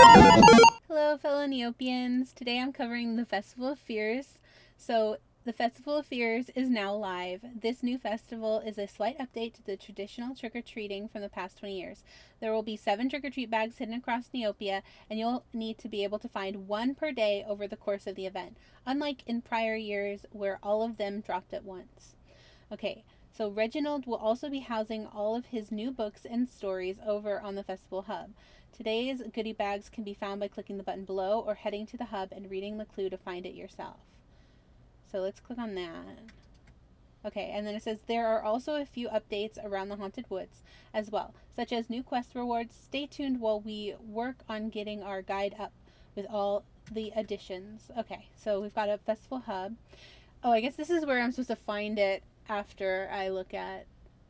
Hello, fellow Neopians. Today I'm covering the Festival of Fears. So, the Festival of Fears is now live. This new festival is a slight update to the traditional trick or treating from the past 20 years. There will be 7 trick or treat bags hidden across Neopia, and you'll need to be able to find one per day over the course of the event, unlike in prior years where all of them dropped at once. Okay, so Reginald will also be housing all of his new books and stories over on the Festival Hub. Today's goodie bags can be found by clicking the button below or heading to the hub and reading the clue to find it yourself. So let's click on that. Okay, and then it says there are also a few updates around the Haunted Woods as well, such as new quest rewards. Stay tuned while we work on getting our guide up with all the additions. Okay, so we've got a Festival Hub. Oh, I guess this is where I'm supposed to find it after I look at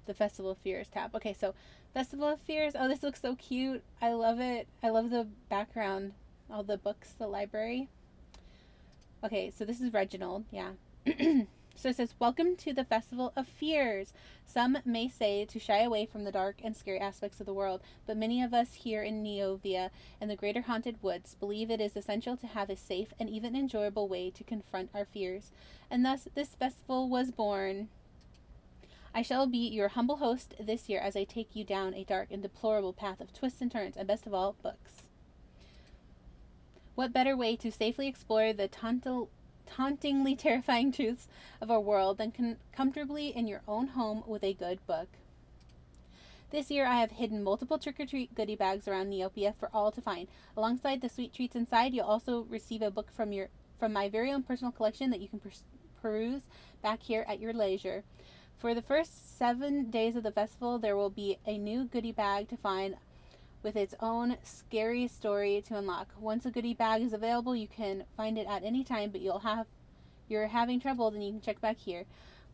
the Festival of Fears tab. Okay, so Festival of Fears. Oh, this looks so cute. I love it. I love the background. All the books, the library. Okay, so this is Reginald. Yeah. So it says, welcome to the Festival of Fears. Some may say to shy away from the dark and scary aspects of the world, but many of us here in Neovia and the greater haunted woods believe it is essential to have a safe and even enjoyable way to confront our fears. And thus, this festival was born. I shall be your humble host this year as I take you down a dark and deplorable path of twists and turns, and best of all, books. What better way to safely explore the tauntingly terrifying truths of our world than comfortably in your own home with a good book? This year I have hidden multiple trick-or-treat goodie bags around Neopia for all to find. Alongside the sweet treats inside, you'll also receive a book from my very own personal collection that you can peruse back here at your leisure. For the first 7 days of the festival, there will be a new goodie bag to find with its own scary story to unlock. Once a goodie bag is available, you can find it at any time, but you're having trouble, then you can check back here.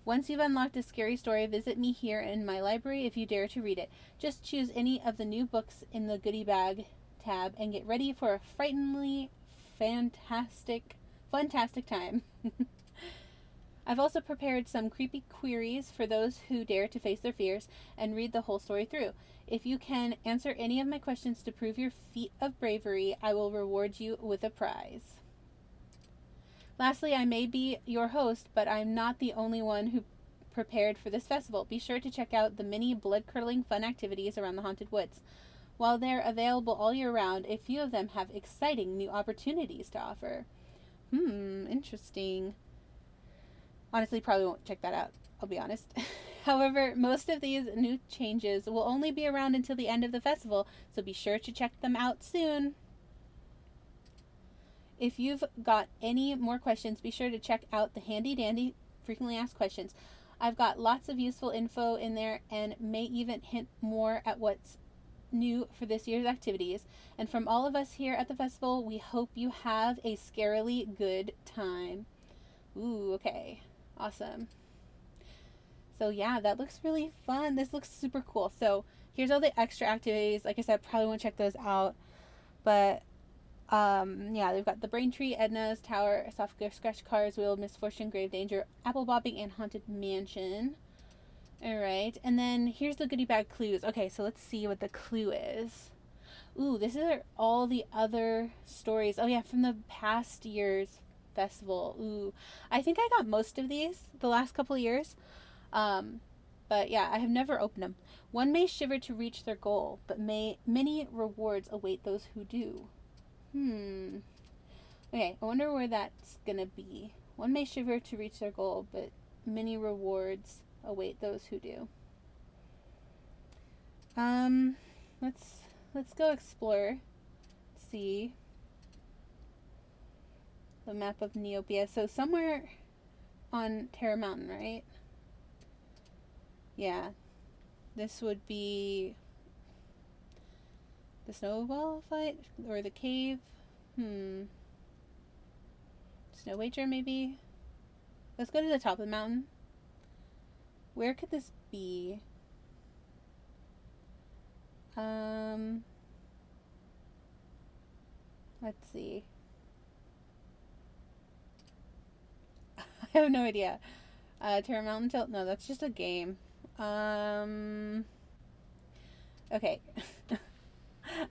Once you've unlocked a scary story, visit me here in my library if you dare to read it. Just choose any of the new books in the goodie bag tab and get ready for a frighteningly fantastic time. I've also prepared some creepy queries for those who dare to face their fears and read the whole story through. If you can answer any of my questions to prove your feat of bravery, I will reward you with a prize. Lastly, I may be your host, but I'm not the only one who prepared for this festival. Be sure to check out the many blood-curdling fun activities around the Haunted Woods. While they're available all year round, a few of them have exciting new opportunities to offer. Interesting. Honestly, probably won't check that out, I'll be honest. However, most of these new changes will only be around until the end of the festival, so be sure to check them out soon. If you've got any more questions, be sure to check out the handy dandy frequently asked questions. I've got lots of useful info in there and may even hint more at what's new for this year's activities. And from all of us here at the festival, we hope you have a scarily good time. Ooh, okay. Awesome. So yeah, that looks really fun. This looks super cool. So here's all the extra activities. Like I said, probably won't check those out. But yeah, they've got the Braintree, Edna's Tower, Soft Scratch Cars, Wheel of Misfortune, Grave Danger, Apple Bobbing, and Haunted Mansion. Alright, and then here's the goodie bag clues. Okay, so let's see what the clue is. Ooh, this is all the other stories. Oh yeah, from the past year's festival. Ooh, I think I got most of these the last couple of years. But yeah, I have never opened them. One may shiver to reach their goal, but many rewards await those who do. Okay, I wonder where that's gonna be. One may shiver to reach their goal, but many rewards await those who do. Let's go explore. See the map of Neopia. So somewhere on Terra Mountain, right? Yeah. This would be the snowball fight or the cave. Snow Wager, maybe? Let's go to the top of the mountain. Where could this be? Let's see. I have no idea. Terra Mountain Tilt? No, that's just a game. Okay.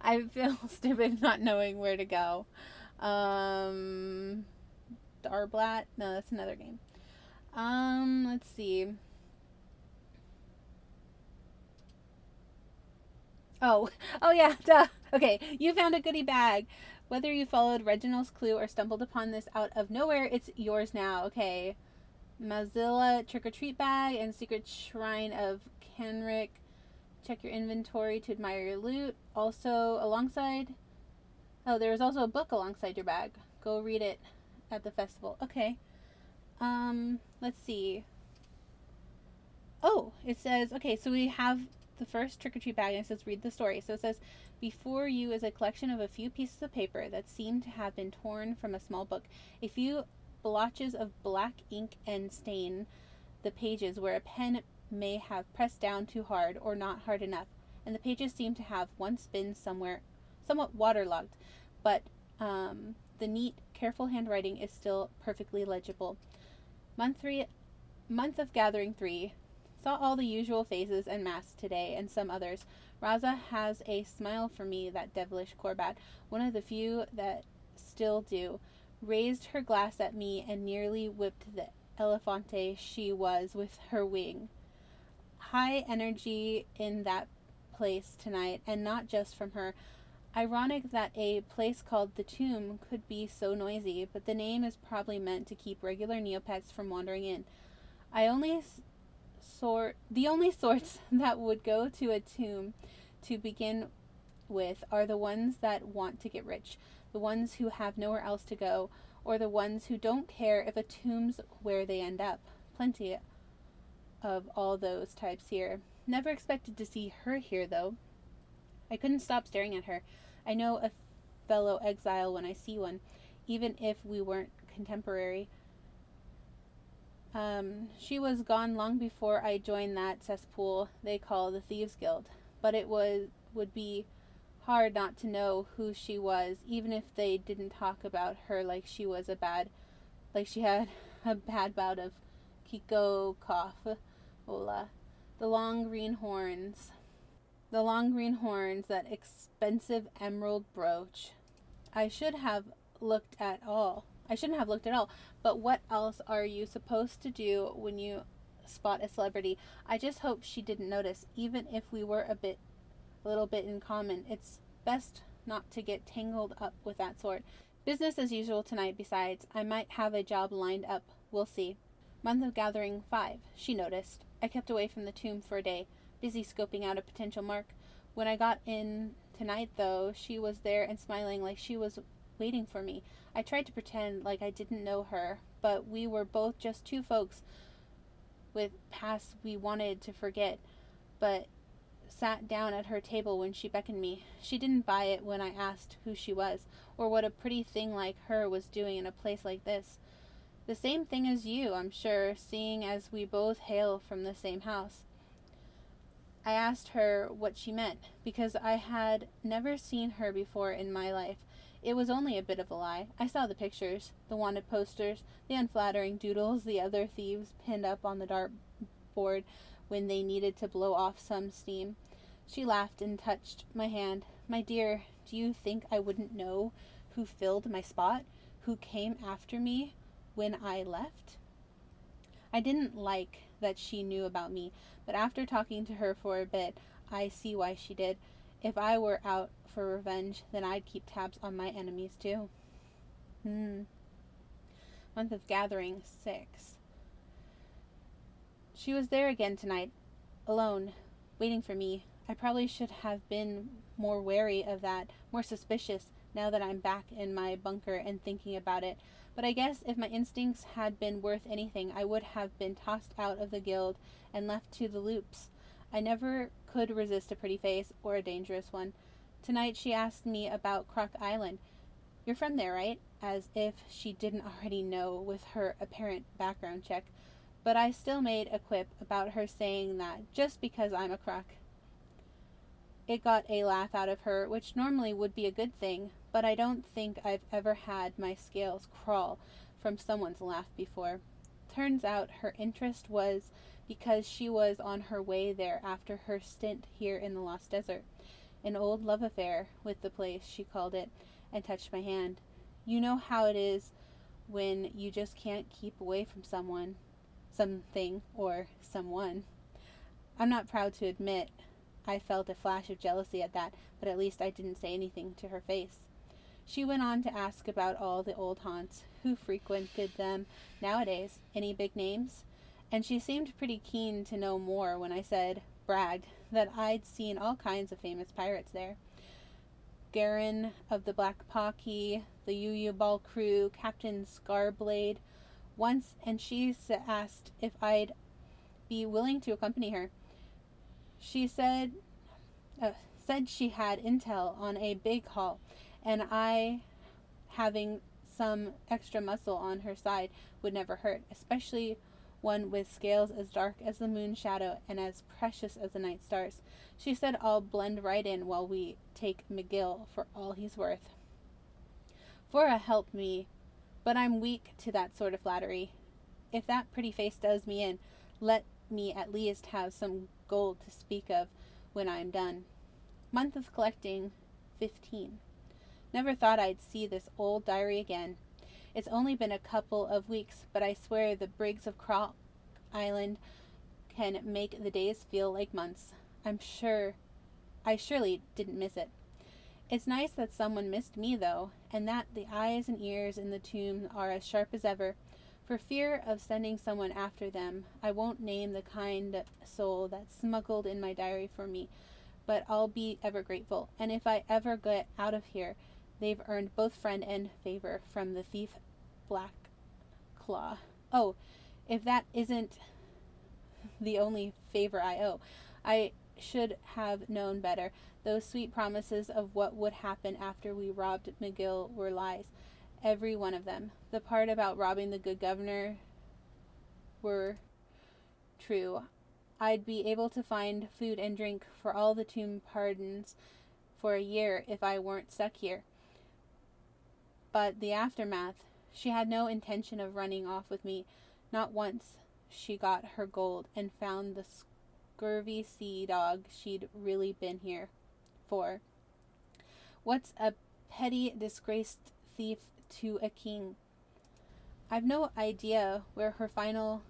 I feel stupid not knowing where to go. Darblat? No, that's another game. Let's see. Oh, oh yeah, duh. Okay, you found a goodie bag. Whether you followed Reginald's clue or stumbled upon this out of nowhere, it's yours now. Okay. Mozilla trick-or-treat bag and secret shrine of Kenrick. Check your inventory to admire your loot. Also, alongside... Oh, there is also a book alongside your bag. Go read it at the festival. Okay. Let's see. Oh, it says... Okay, so we have the first trick-or-treat bag, and it says read the story. So it says, before you is a collection of a few pieces of paper that seem to have been torn from a small book. A few blotches of black ink and stain the pages where a pen may have pressed down too hard or not hard enough, and the pages seem to have once been somewhat waterlogged, but the neat, careful handwriting is still perfectly legible. Month of Gathering 3. Saw all the usual faces and masks today, and some others. Raza has a smile for me, that devilish Corbat, one of the few that still do. Raised her glass at me and nearly whipped the elefante she was with her wing. High energy in that place tonight, and not just from her. Ironic that a place called the Tomb could be so noisy, but the name is probably meant to keep regular Neopets from wandering in. The only sorts that would go to a tomb to begin with are the ones that want to get rich, the ones who have nowhere else to go, or the ones who don't care if a tomb's where they end up. Plenty of all those types here. Never expected to see her here, though. I couldn't stop staring at her. I know a fellow exile when I see one, even if we weren't contemporary. She was gone long before I joined that cesspool they call the Thieves Guild, but it would be hard not to know who she was, even if they didn't talk about her like she had a bad bout of Kiko cough. Hola. The long green horns, that expensive emerald brooch. I shouldn't have looked at all. But what else are you supposed to do when you spot a celebrity? I just hope she didn't notice, even if we were a little bit in common. It's best not to get tangled up with that sort. Business as usual tonight. Besides, I might have a job lined up. We'll see. Month of Gathering 5. She noticed. I kept away from the tomb for a day, busy scoping out a potential mark. When I got in tonight, though, she was there and smiling like she was waiting for me. I tried to pretend like I didn't know her, but we were both just two folks with pasts we wanted to forget, but sat down at her table when she beckoned me. She didn't buy it when I asked who she was, or what a pretty thing like her was doing in a place like this. The same thing as you, I'm sure, seeing as we both hail from the same house. I asked her what she meant, because I had never seen her before in my life. It was only a bit of a lie. I saw the pictures, the wanted posters, the unflattering doodles the other thieves pinned up on the dartboard when they needed to blow off some steam. She laughed and touched my hand. My dear, do you think I wouldn't know who filled my spot? Who came after me when I left? I didn't like that she knew about me, but after talking to her for a bit, I see why she did. If I were out for revenge, then I'd keep tabs on my enemies too. Month of Gathering 6. She was there again tonight, alone, waiting for me. I probably should have been more wary of that, more suspicious, now that I'm back in my bunker and thinking about it. But I guess if my instincts had been worth anything, I would have been tossed out of the guild and left to the loops. I never could resist a pretty face, or a dangerous one. Tonight she asked me about Croc Island. You're from there, right? As if she didn't already know with her apparent background check. But I still made a quip about her saying that just because I'm a croc. It got a laugh out of her, which normally would be a good thing, but I don't think I've ever had my scales crawl from someone's laugh before. Turns out her interest was because she was on her way there after her stint here in the Lost Desert. An old love affair with the place, she called it, and touched my hand. You know how it is when you just can't keep away from someone, something, or someone. I'm not proud to admit I felt a flash of jealousy at that, but at least I didn't say anything to her face. She went on to ask about all the old haunts, who frequented them nowadays, any big names, and she seemed pretty keen to know more when I bragged, that I'd seen all kinds of famous pirates there. Garin of the Black Pocky, the Yu Ball crew, Captain Scarblade, once, and she asked if I'd be willing to accompany her. She said she had intel on a big haul, and I, having some extra muscle on her side, would never hurt, especially one with scales as dark as the moon's shadow and as precious as the night stars. She said I'll blend right in while we take McGill for all he's worth. Fora helped me, but I'm weak to that sort of flattery. If that pretty face does me in, let me at least have some gold to speak of when I'm done. Month of collecting, 15. Never thought I'd see this old diary again. It's only been a couple of weeks, but I swear the Briggs of Croc Island can make the days feel like months. I surely didn't miss it. It's nice that someone missed me, though, and that the eyes and ears in the tomb are as sharp as ever. For fear of sending someone after them, I won't name the kind soul that smuggled in my diary for me, but I'll be ever grateful. And if I ever get out of here, they've earned both friend and favor from the thief Black Claw. Oh, if that isn't the only favor I owe. I should have known better. Those sweet promises of what would happen after we robbed McGill were lies. Every one of them. The part about robbing the good governor were true. I'd be able to find food and drink for all the tomb pardons for a year if I weren't stuck here. But the aftermath, she had no intention of running off with me. Not once she got her gold and found the scurvy sea dog she'd really been here for. What's a petty, disgraced thief to a king? I've no idea where her final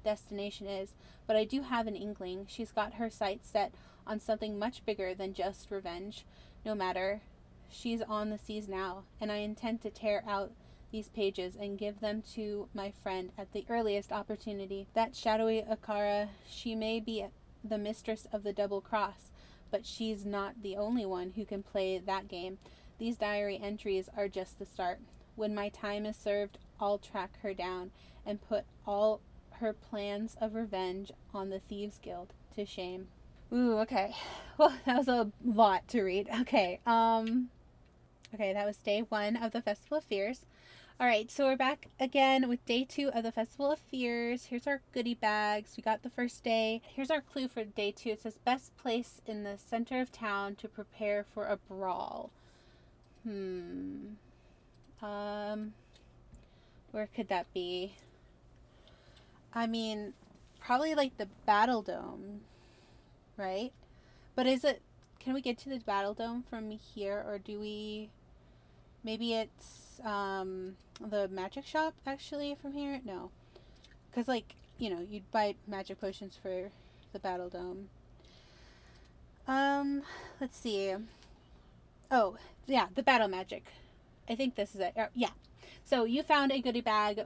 destination is, but I do have an inkling. She's got her sights set on something much bigger than just revenge. No matter, she's on the seas now, and I intend to tear out these pages and give them to my friend at the earliest opportunity. That shadowy Akara, she may be the mistress of the double cross, but she's not the only one who can play that game. These diary entries are just the start. When my time is served, I'll track her down and put all her plans of revenge on the Thieves Guild to shame. Ooh, okay. Well, that was a lot to read. Okay, that was day 1 of the Festival of Fears. Alright, so we're back again with day 2 of the Festival of Fears. Here's our goodie bags. We got the first day. Here's our clue for day 2. It says, best place in the center of town to prepare for a brawl. Where could that be? I mean, probably like the Battle Dome, right? But can we get to the Battle Dome from here, or do we, maybe it's, the magic shop actually from here? No. Because, like, you know, you'd buy magic potions for the Battle Dome. Let's see. Oh, yeah, the Battle Magic. I think this is it. Yeah. So you found a goodie bag.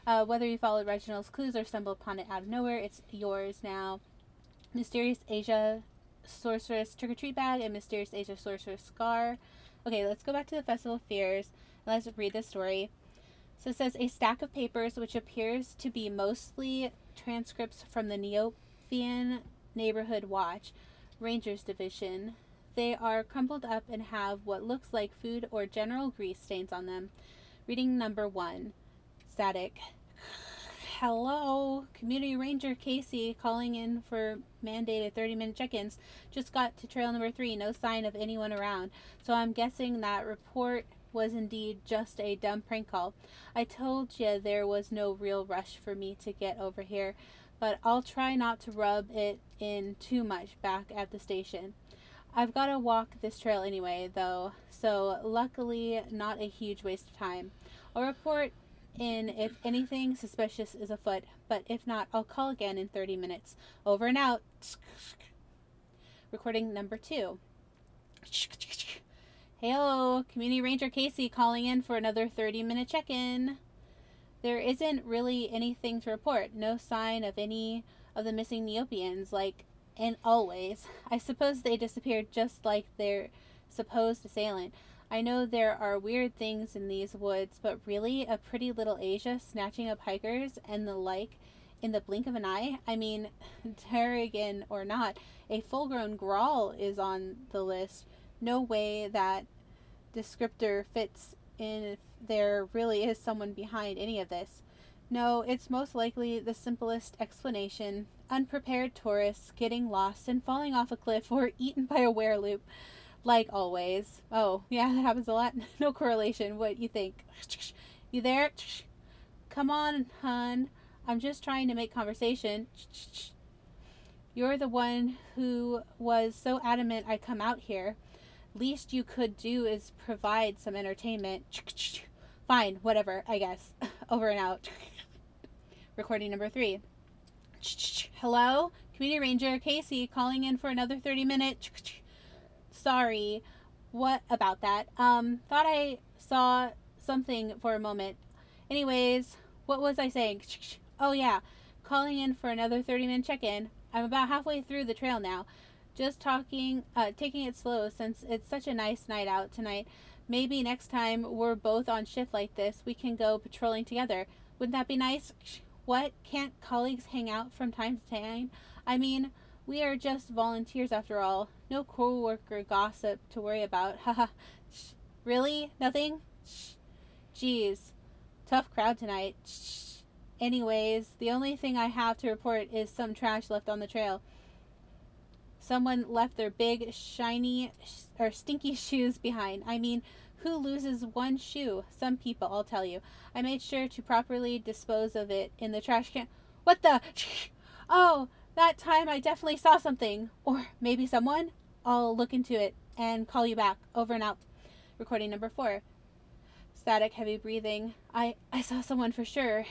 Whether you followed Reginald's clues or stumbled upon it out of nowhere, it's yours now. Mysterious Asia Sorceress Trick-or-Treat Bag and Mysterious Asia Sorceress Scar. Okay, let's go back to the Festival of Fears. Let's read the story. So it says, a stack of papers, which appears to be mostly transcripts from the Neopian Neighborhood Watch, Rangers Division. They are crumpled up and have what looks like food or general grease stains on them. Reading number 1. Static. Hello, Community Ranger Casey calling in for mandated 30-minute check-ins. Just got to trail number 3. No sign of anyone around. So I'm guessing that report was indeed just a dumb prank call. I told you there was no real rush for me to get over here, but I'll try not to rub it in too much back at the station. I've got to walk this trail anyway, though, so luckily not a huge waste of time. I'll report in if anything suspicious is afoot, but if not, I'll call again in 30 minutes. Over and out. Recording number 2. Heyo, Community Ranger Casey calling in for another 30-minute check-in. There isn't really anything to report. No sign of any of the missing Neopians, like, and always. I suppose they disappeared just like their supposed assailant. I know there are weird things in these woods, but really, a pretty little Asia snatching up hikers and the like in the blink of an eye? I mean, Terrigan or not, a full-grown Grawl is on the list. No way that descriptor fits in if there really is someone behind any of this. No, it's most likely the simplest explanation. Unprepared tourists getting lost and falling off a cliff or eaten by a werewolf. Like always. Oh, yeah, that happens a lot. No correlation. What you think? You there? Come on, hun. I'm just trying to make conversation. You're the one who was so adamant I come out here. Least you could do is provide some entertainment. Fine, whatever, I guess. Over and out. Recording number 3. Hello? Community Ranger Casey calling in for another 30-minute. Sorry. What about that? Thought I saw something for a moment. Anyways, what was I saying? Oh yeah, calling in for another 30-minute check-in. I'm about halfway through the trail now. Just taking it slow since it's such a nice night out tonight. Maybe next time we're both on shift like this, we can go patrolling together. Wouldn't that be nice? What? Can't colleagues hang out from time to time? I mean, we are just volunteers after all. No co-worker gossip to worry about. Haha. Really? Nothing? Jeez. Tough crowd tonight. Anyways, the only thing I have to report is some trash left on the trail. Someone left their big, shiny, or stinky shoes behind. I mean, who loses one shoe? Some people, I'll tell you. I made sure to properly dispose of it in the trash can. What the? Oh, that time I definitely saw something. Or maybe someone? I'll look into it and call you back. Over and out. Recording number 4. Static, heavy breathing. I saw someone for sure.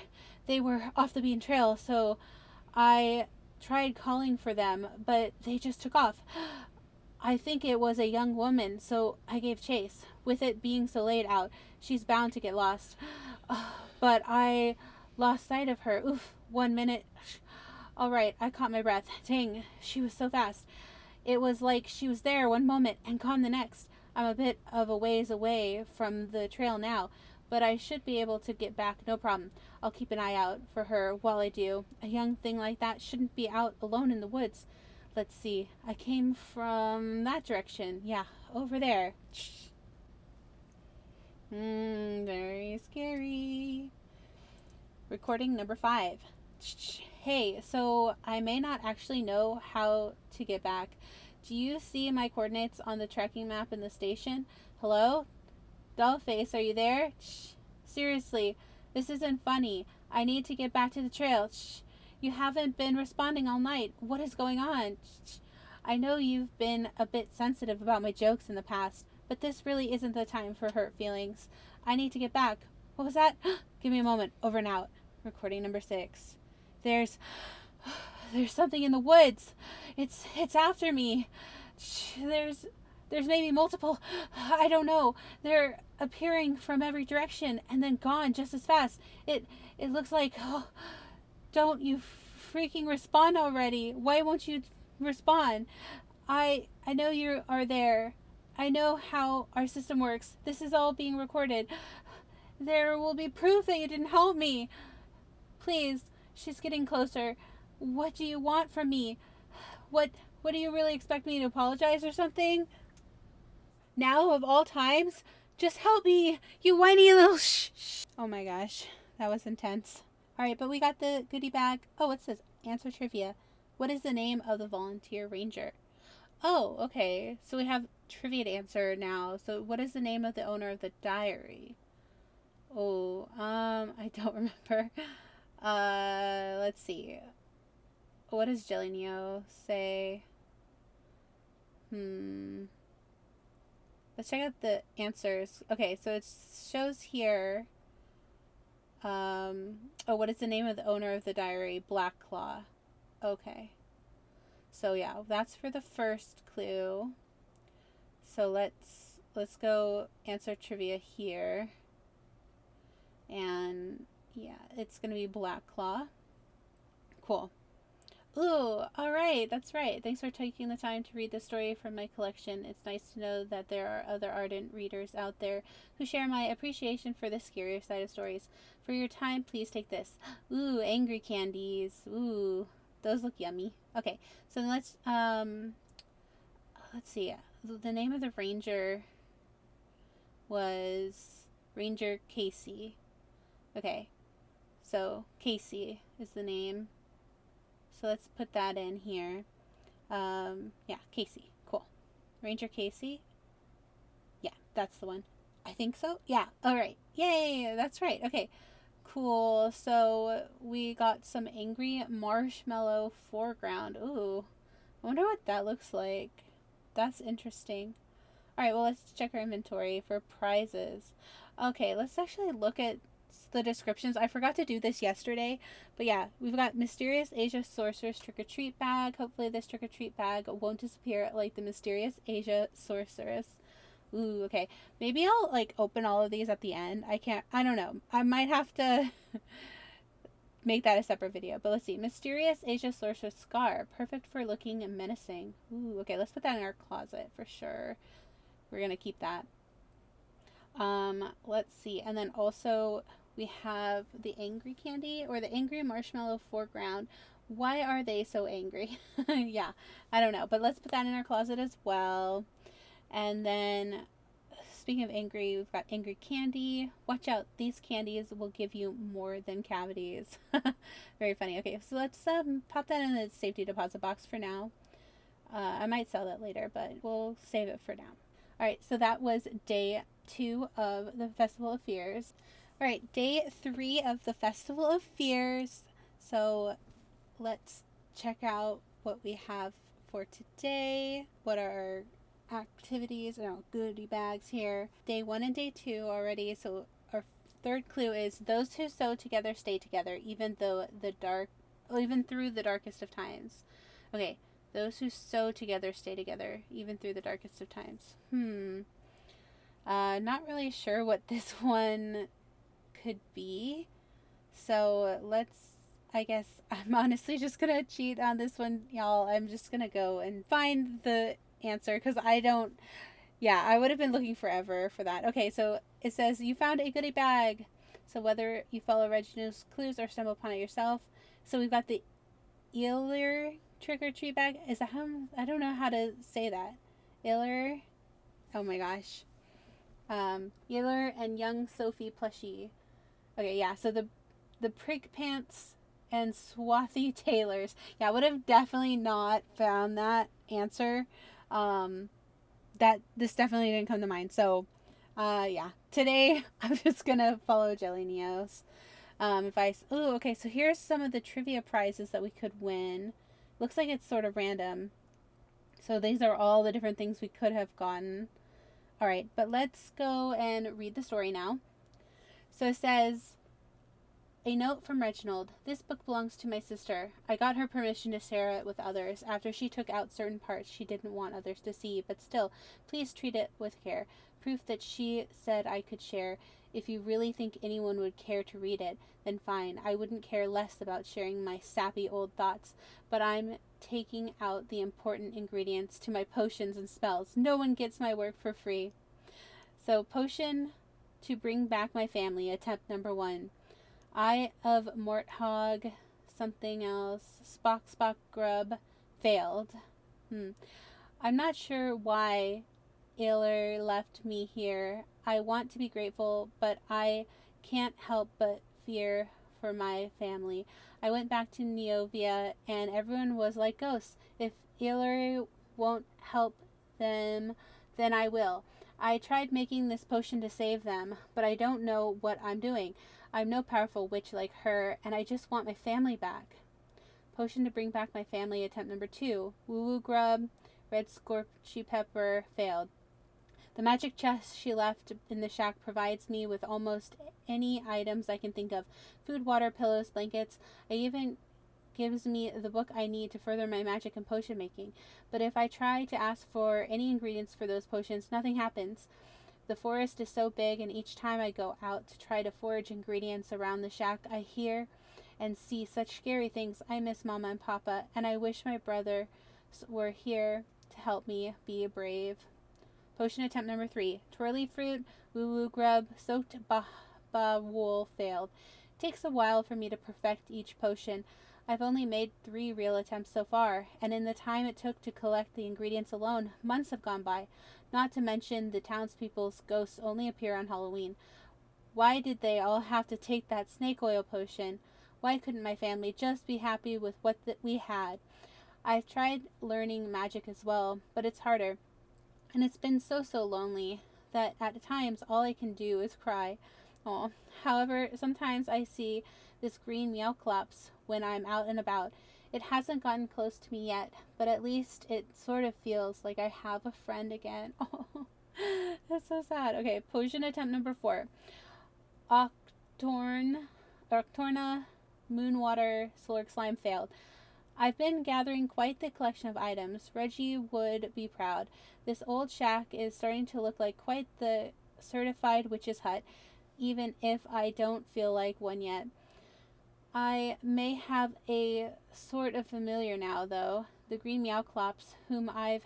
They were off the beaten trail, so I tried calling for them, but they just took off. I think it was a young woman, so I gave chase. With it being so late out, she's bound to get lost. But I lost sight of her. Oof, 1 minute. All right, I caught my breath. Dang, she was so fast. It was like she was there one moment and gone the next. I'm a bit of a ways away from the trail now, but I should be able to get back, no problem. I'll keep an eye out for her while I do. A young thing like that shouldn't be out alone in the woods. Let's see. I came from that direction. Yeah, over there. Very scary. Recording number 5. Hey, so I may not actually know how to get back. Do you see my coordinates on the tracking map in the station? Hello? Dollface, are you there? Seriously, this isn't funny. I need to get back to the trail. You haven't been responding all night. What is going on? I know you've been a bit sensitive about my jokes in the past, but this really isn't the time for hurt feelings. I need to get back. What was that? Give me a moment. Over and out. Recording number 6. There's something in the woods. It's after me. There's maybe multiple. I don't know. They're appearing from every direction and then gone just as fast. It looks like, don't you freaking respond already? Why won't you respond? I know you are there. I know how our system works. This is all being recorded. There will be proof that you didn't help me. Please. She's getting closer. What do you want from me? What do you really expect me to apologize or something? Now of all times? Just help me, you whiny little Oh my gosh, that was intense. Alright, but we got the goodie bag. Oh, it says answer trivia. What is the name of the volunteer ranger? Oh, okay. So we have trivia to answer now. So what is the name of the owner of the diary? Oh, I don't remember. Let's see. What does Jelly Neo say? Let's check out the answers. Okay, so it shows here. What is the name of the owner of the diary? Black Claw. Okay. So yeah, that's for the first clue. So let's go answer trivia here. And yeah, it's gonna be Black Claw. Cool. Ooh, all right, that's right. Thanks for taking the time to read the story from my collection. It's nice to know that there are other ardent readers out there who share my appreciation for the scarier side of stories. For your time, please take this. Ooh, angry candies. Ooh, those look yummy. Okay, so let's see. The name of the ranger was Ranger Casey. Okay, so Casey is the name. So let's put that in here. Yeah, Casey. Cool. Ranger Casey. Yeah, that's the one. I think so. Yeah. All right. Yay. That's right. Okay. Cool. So we got some angry marshmallow foreground. Ooh. I wonder what that looks like. That's interesting. All right. Well, let's check our inventory for prizes. Okay. Let's actually look at the descriptions. I forgot to do this yesterday, but yeah, we've got Mysterious Asia Sorceress Trick-or-Treat Bag. Hopefully this trick-or-treat bag won't disappear like the Mysterious Asia Sorceress. Ooh, okay. Maybe I'll like open all of these at the end. I don't know. I might have to make that a separate video, but let's see. Mysterious Asia Sorceress Scar. Perfect for looking menacing. Ooh, okay. Let's put that in our closet for sure. We're gonna keep that. Let's see. And then also we have the angry candy or the angry marshmallow foreground. Why are they so angry? Yeah, I don't know. But let's put that in our closet as well. And then, speaking of angry, we've got angry candy. Watch out. These candies will give you more than cavities. Very funny. Okay, so let's pop that in the safety deposit box for now. I might sell that later, but we'll save it for now. All right, so that was day 2 of the Festival of Fears. All right, day 3 of the Festival of Fears. So let's check out what we have for today. What are our activities and our goodie bags here? Day 1 and day 2 already. So our third clue is those who sew together stay together, even through the darkest of times. Okay, those who sew together stay together, even through the darkest of times. Not really sure what this one could be. So I guess I'm honestly just gonna cheat on this one, y'all. I'm just gonna go and find the answer because I would have been looking forever for that. Okay, so it says you found a goodie bag. So whether you follow Reginald's clues or stumble upon it yourself. So we've got the Eeler trick-or-treat bag. Is that how? I don't know how to say that. Eeler. Oh my gosh. Eeler and young Sophie plushie. Okay, yeah, so the prig pants and swathy tailors. Yeah, I would have definitely not found that answer. This definitely didn't come to mind. So, yeah, today I'm just gonna follow Jelly Neos. Okay, so here's some of the trivia prizes that we could win. Looks like it's sort of random. So these are all the different things we could have gotten. All right, but let's go and read the story now. So it says, a note from Reginald. This book belongs to my sister. I got her permission to share it with others after she took out certain parts she didn't want others to see, but still, please treat it with care. Proof that she said I could share. If you really think anyone would care to read it, then fine. I wouldn't care less about sharing my sappy old thoughts, but I'm taking out the important ingredients to my potions and spells. No one gets my work for free. So, potion to bring back my family, attempt number 1. Eye of Morthog, something else, Spock Grub, failed. I'm not sure why Eeler left me here. I want to be grateful, but I can't help but fear for my family. I went back to Neovia, and everyone was like ghosts. If Eeler won't help them, then I will. I tried making this potion to save them, but I don't know what I'm doing. I'm no powerful witch like her, and I just want my family back. Potion to bring back my family, attempt number 2. Woo Woo Grub, red scorchy pepper, failed. The magic chest she left in the shack provides me with almost any items I can think of: food, water, pillows, blankets. I even gives me the book I need to further my magic and potion making. But if I try to ask for any ingredients for those potions, nothing happens. The forest is so big, and each time I go out to try to forage ingredients around the shack, I hear and see such scary things. I miss Mama and Papa, and I wish my brother were here to help me be brave. Potion attempt number 3. Twirly fruit, woo woo grub, soaked ba wool, failed. It takes a while for me to perfect each potion. I've only made 3 real attempts so far, and in the time it took to collect the ingredients alone, months have gone by. Not to mention the townspeople's ghosts only appear on Halloween. Why did they all have to take that snake oil potion? Why couldn't my family just be happy with what we had? I've tried learning magic as well, but it's harder. And it's been so lonely that at times all I can do is cry. Oh, however, sometimes I see this green meowclops when I'm out and about. It hasn't gotten close to me yet, but at least it sort of feels like I have a friend again. Oh, that's so sad. Okay, potion attempt number 4. Octorna, Moonwater, Slurk Slime, failed. I've been gathering quite the collection of items. Reggie would be proud. This old shack is starting to look like quite the certified witch's hut, even if I don't feel like one yet. I may have a sort of familiar now, though. The green meowclops, whom I've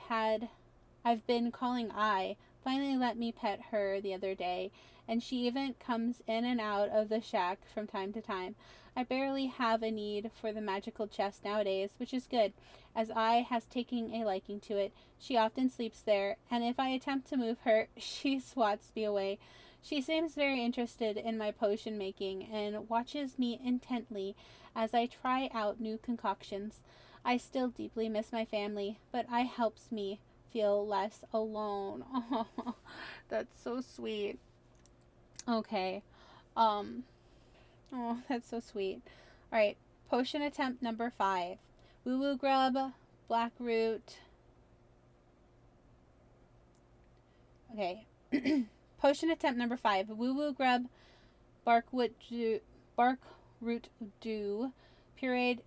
been calling I, finally let me pet her the other day, and she even comes in and out of the shack from time to time. I barely have a need for the magical chest nowadays, which is good, as I has taken a liking to it. She often sleeps there, and if I attempt to move her, she swats me away. She seems very interested in my potion making and watches me intently as I try out new concoctions. I still deeply miss my family, but I helps me feel less alone. Oh, that's so sweet. Okay. Oh, that's so sweet. Alright, potion attempt number 5. Woo Woo Grub, Black Root. Okay. Potion attempt number 5. Woo Woo Grub, Bark Root Dew, Pureed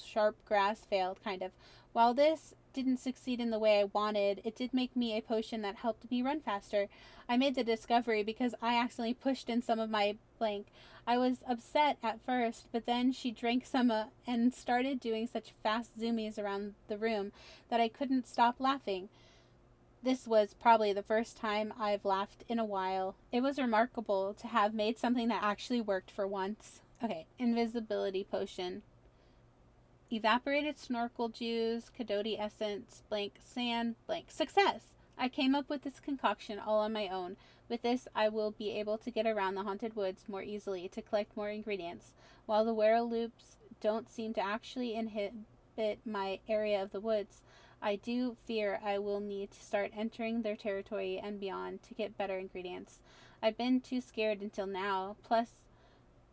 Sharp Grass, failed, kind of. While this didn't succeed in the way I wanted, it did make me a potion that helped me run faster. I made the discovery because I accidentally pushed in some of my blank. I was upset at first, but then she drank some and started doing such fast zoomies around the room that I couldn't stop laughing. This was probably the first time I've laughed in a while. It was remarkable to have made something that actually worked for once. Okay, invisibility potion. Evaporated snorkel juice, Kadoti essence, blank sand, blank success. I came up with this concoction all on my own. With this, I will be able to get around the haunted woods more easily to collect more ingredients. While the wereloops don't seem to actually inhibit my area of the woods, I do fear I will need to start entering their territory and beyond to get better ingredients. I've been too scared until now. Plus,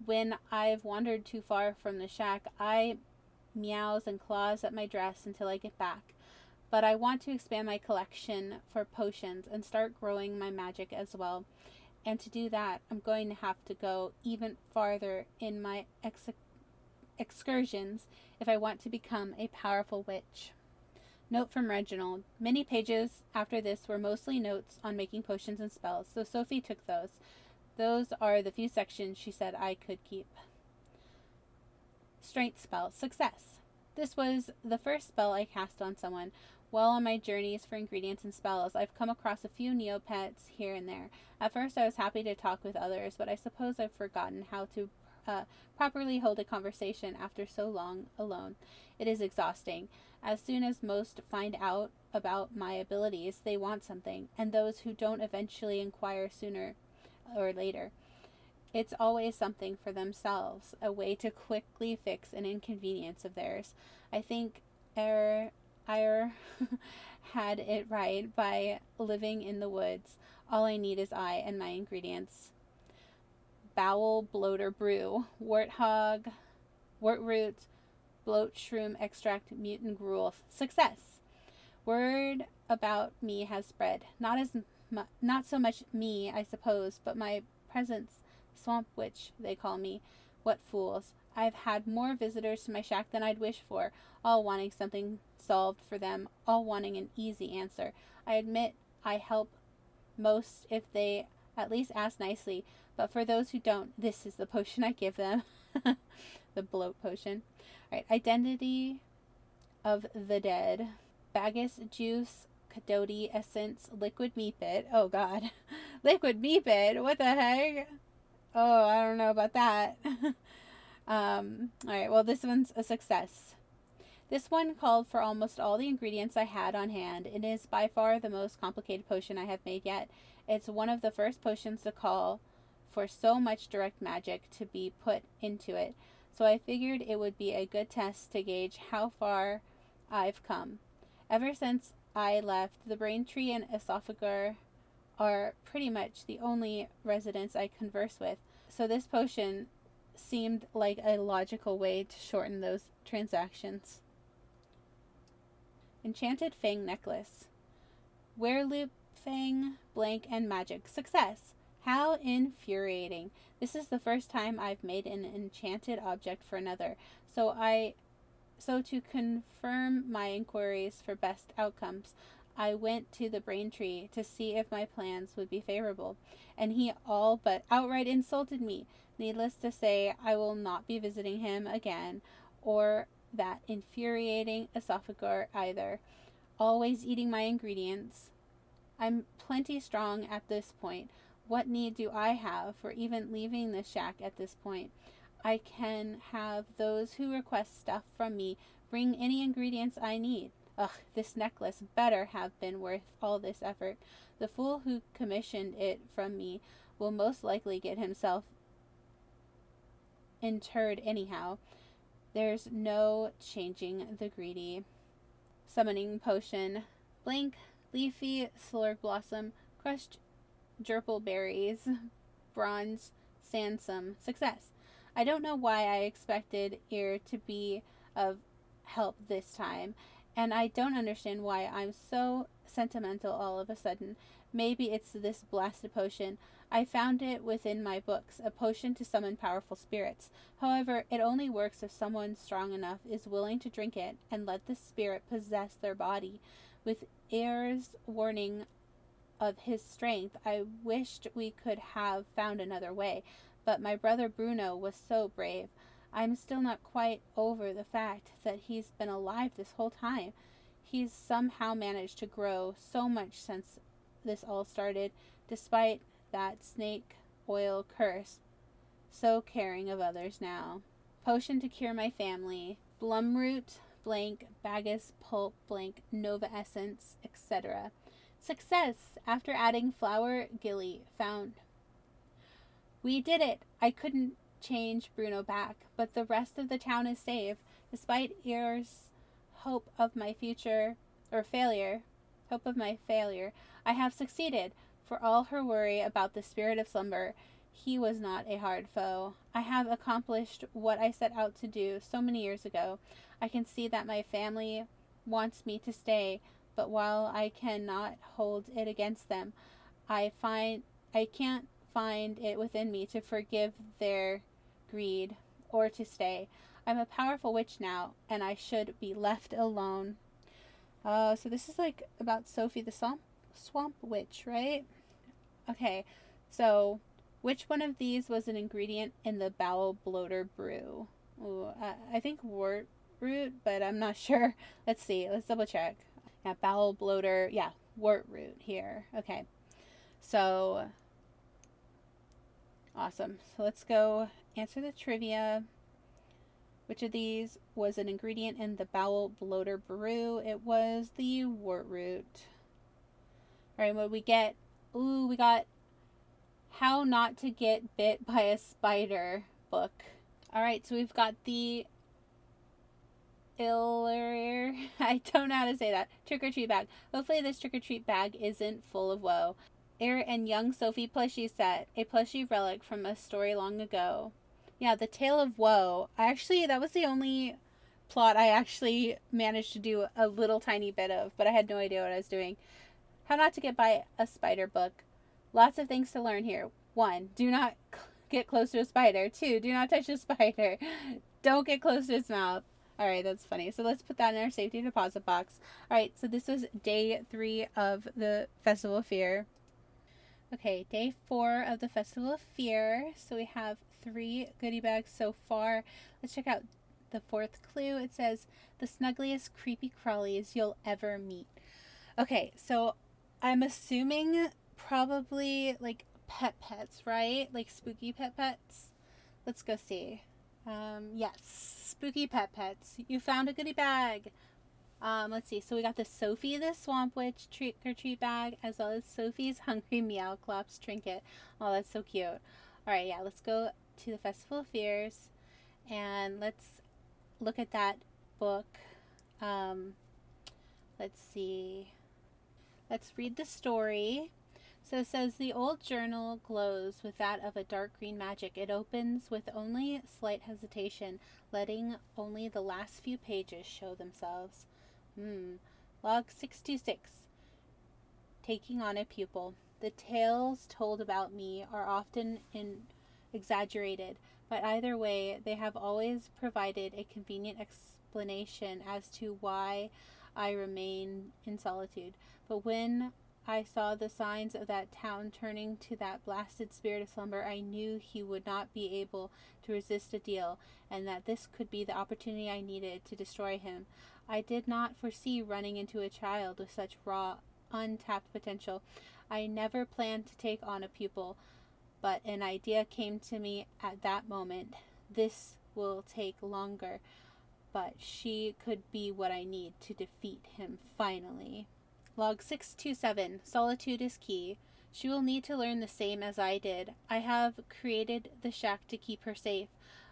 when I've wandered too far from the shack, I meows and claws at my dress until I get back. But I want to expand my collection for potions and start growing my magic as well. And to do that, I'm going to have to go even farther in my excursions if I want to become a powerful witch. Note from Reginald. Many pages after this were mostly notes on making potions and spells, so Sophie took those. Those are the few sections she said I could keep. Strength spell. Success. This was the first spell I cast on someone. While on my journeys for ingredients and spells, I've come across a few Neopets here and there. At first, I was happy to talk with others, but I suppose I've forgotten how to properly hold a conversation after so long alone. It is exhausting. As soon as most find out about my abilities, they want something, and those who don't eventually inquire sooner or later. It's always something for themselves, a way to quickly fix an inconvenience of theirs. I think I had it right by living in the woods. All I need is I and my ingredients. Bowel bloater brew, warthog, wort root, bloat shroom extract, mutant gruel. Success. Word about me has spread. Not so much me, I suppose, but my presence, swamp witch, they call me. What fools. I've had more visitors to my shack than I'd wish for, all wanting something solved for them, all wanting an easy answer. I admit I help most if they at least ask nicely, but for those who don't, this is the potion I give them. The bloat potion. Alright, identity of the dead. Bagus juice, Cadoti essence, liquid meepit. Oh god. Liquid meepit? What the heck? Oh, I don't know about that. Alright, well, this one's a success. This one called for almost all the ingredients I had on hand. It is by far the most complicated potion I have made yet. It's one of the first potions to call for so much direct magic to be put into it. So I figured it would be a good test to gauge how far I've come. Ever since I left, the Braintree and Esophagur are pretty much the only residents I converse with. So this potion seemed like a logical way to shorten those transactions. Enchanted Fang Necklace. Wereloop Fang, blank, and magic. Success! How infuriating. This is the first time I've made an enchanted object for another, so to confirm my inquiries for best outcomes, I went to the Braintree to see if my plans would be favorable, and he all but outright insulted me. Needless to say, I will not be visiting him again, or that infuriating esophagur either, always eating my ingredients. I'm plenty strong at this point. What need do I have for even leaving the shack at this point? I can have those who request stuff from me bring any ingredients I need. Ugh, this necklace better have been worth all this effort. The fool who commissioned it from me will most likely get himself interred anyhow. There's no changing the greedy. Summoning potion. Blank, leafy, slurg blossom, crushed jerple berries, bronze, sandsome. Success. I don't know why I expected Ear to be of help this time, and I don't understand why I'm so sentimental all of a sudden. Maybe it's this blasted potion. I found it within my books, a potion to summon powerful spirits. However, it only works if someone strong enough is willing to drink it and let the spirit possess their body. With Ear's warning of his strength, I wished we could have found another way, but my brother Bruno was so brave. I'm still not quite over the fact that he's been alive this whole time. He's somehow managed to grow so much since this all started, despite that snake oil curse. So caring of others now. Potion to cure my family. Blumroot, blank, Bagus, pulp, blank, Nova essence, etc. Success! After adding flour, gilly, found. We did it! I couldn't change Bruno back, but the rest of the town is safe. Despite Ear's hope of my failure, I have succeeded. For all her worry about the spirit of slumber, he was not a hard foe. I have accomplished what I set out to do so many years ago. I can see that my family wants me to stay, but while I cannot hold it against them, I can't find it within me to forgive their greed or to stay. I'm a powerful witch now, and I should be left alone. So this is like about Sophie the Swamp Witch, right? Okay, so which one of these was an ingredient in the bowel bloater brew? Ooh, I think wort root, but I'm not sure. Let's see. Let's double check. Yeah, bowel bloater. Yeah, wort root here. Okay, so awesome. So let's go answer the trivia. Which of these was an ingredient in the bowel bloater brew? It was the wort root. Alright, what did we get? Ooh, we got How Not to Get Bit by a Spider book. Alright, so we've got the I don't know how to say that. Trick-or-treat bag. Hopefully this trick-or-treat bag isn't full of woe. Air and Young Sophie plushie set. A plushie relic from a story long ago. Yeah, the Tale of Woe. That was the only plot I actually managed to do a little tiny bit of, but I had no idea what I was doing. How not to get by a spider book. Lots of things to learn here. 1. Do not get close to a spider. 2. Do not touch a spider. Don't get close to its mouth. Alright, that's funny. So let's put that in our safety deposit box. Alright, so this was day 3 of the Festival of Fear. Okay, day 4 of the Festival of Fear. So we have 3 goodie bags so far. Let's check out the 4th clue. It says, the snuggliest creepy crawlies you'll ever meet. Okay, so I'm assuming probably like pets, right? Like spooky pets. Let's go see. Yes, spooky pets. You found a goodie bag. Let's see. So we got the Sophie the Swamp Witch trick or treat bag, as well as Sophie's Hungry Meowclops trinket. Oh, that's so cute. All right, yeah. Let's go to the Festival of Fears, and let's look at that book. Let's see. Let's read the story. So it says, the old journal glows with that of a dark green magic. It opens with only slight hesitation, letting only the last few pages show themselves. Log 626. Taking on a pupil. The tales told about me are often exaggerated, but either way, they have always provided a convenient explanation as to why I remain in solitude. But when I saw the signs of that town turning to that blasted spirit of slumber, I knew he would not be able to resist a deal, and that this could be the opportunity I needed to destroy him. I did not foresee running into a child with such raw, untapped potential. I never planned to take on a pupil, but an idea came to me at that moment. This will take longer, but she could be what I need to defeat him finally. Log 627. Solitude is key. She will need to learn the same as I did. I have created the shack to keep her safe.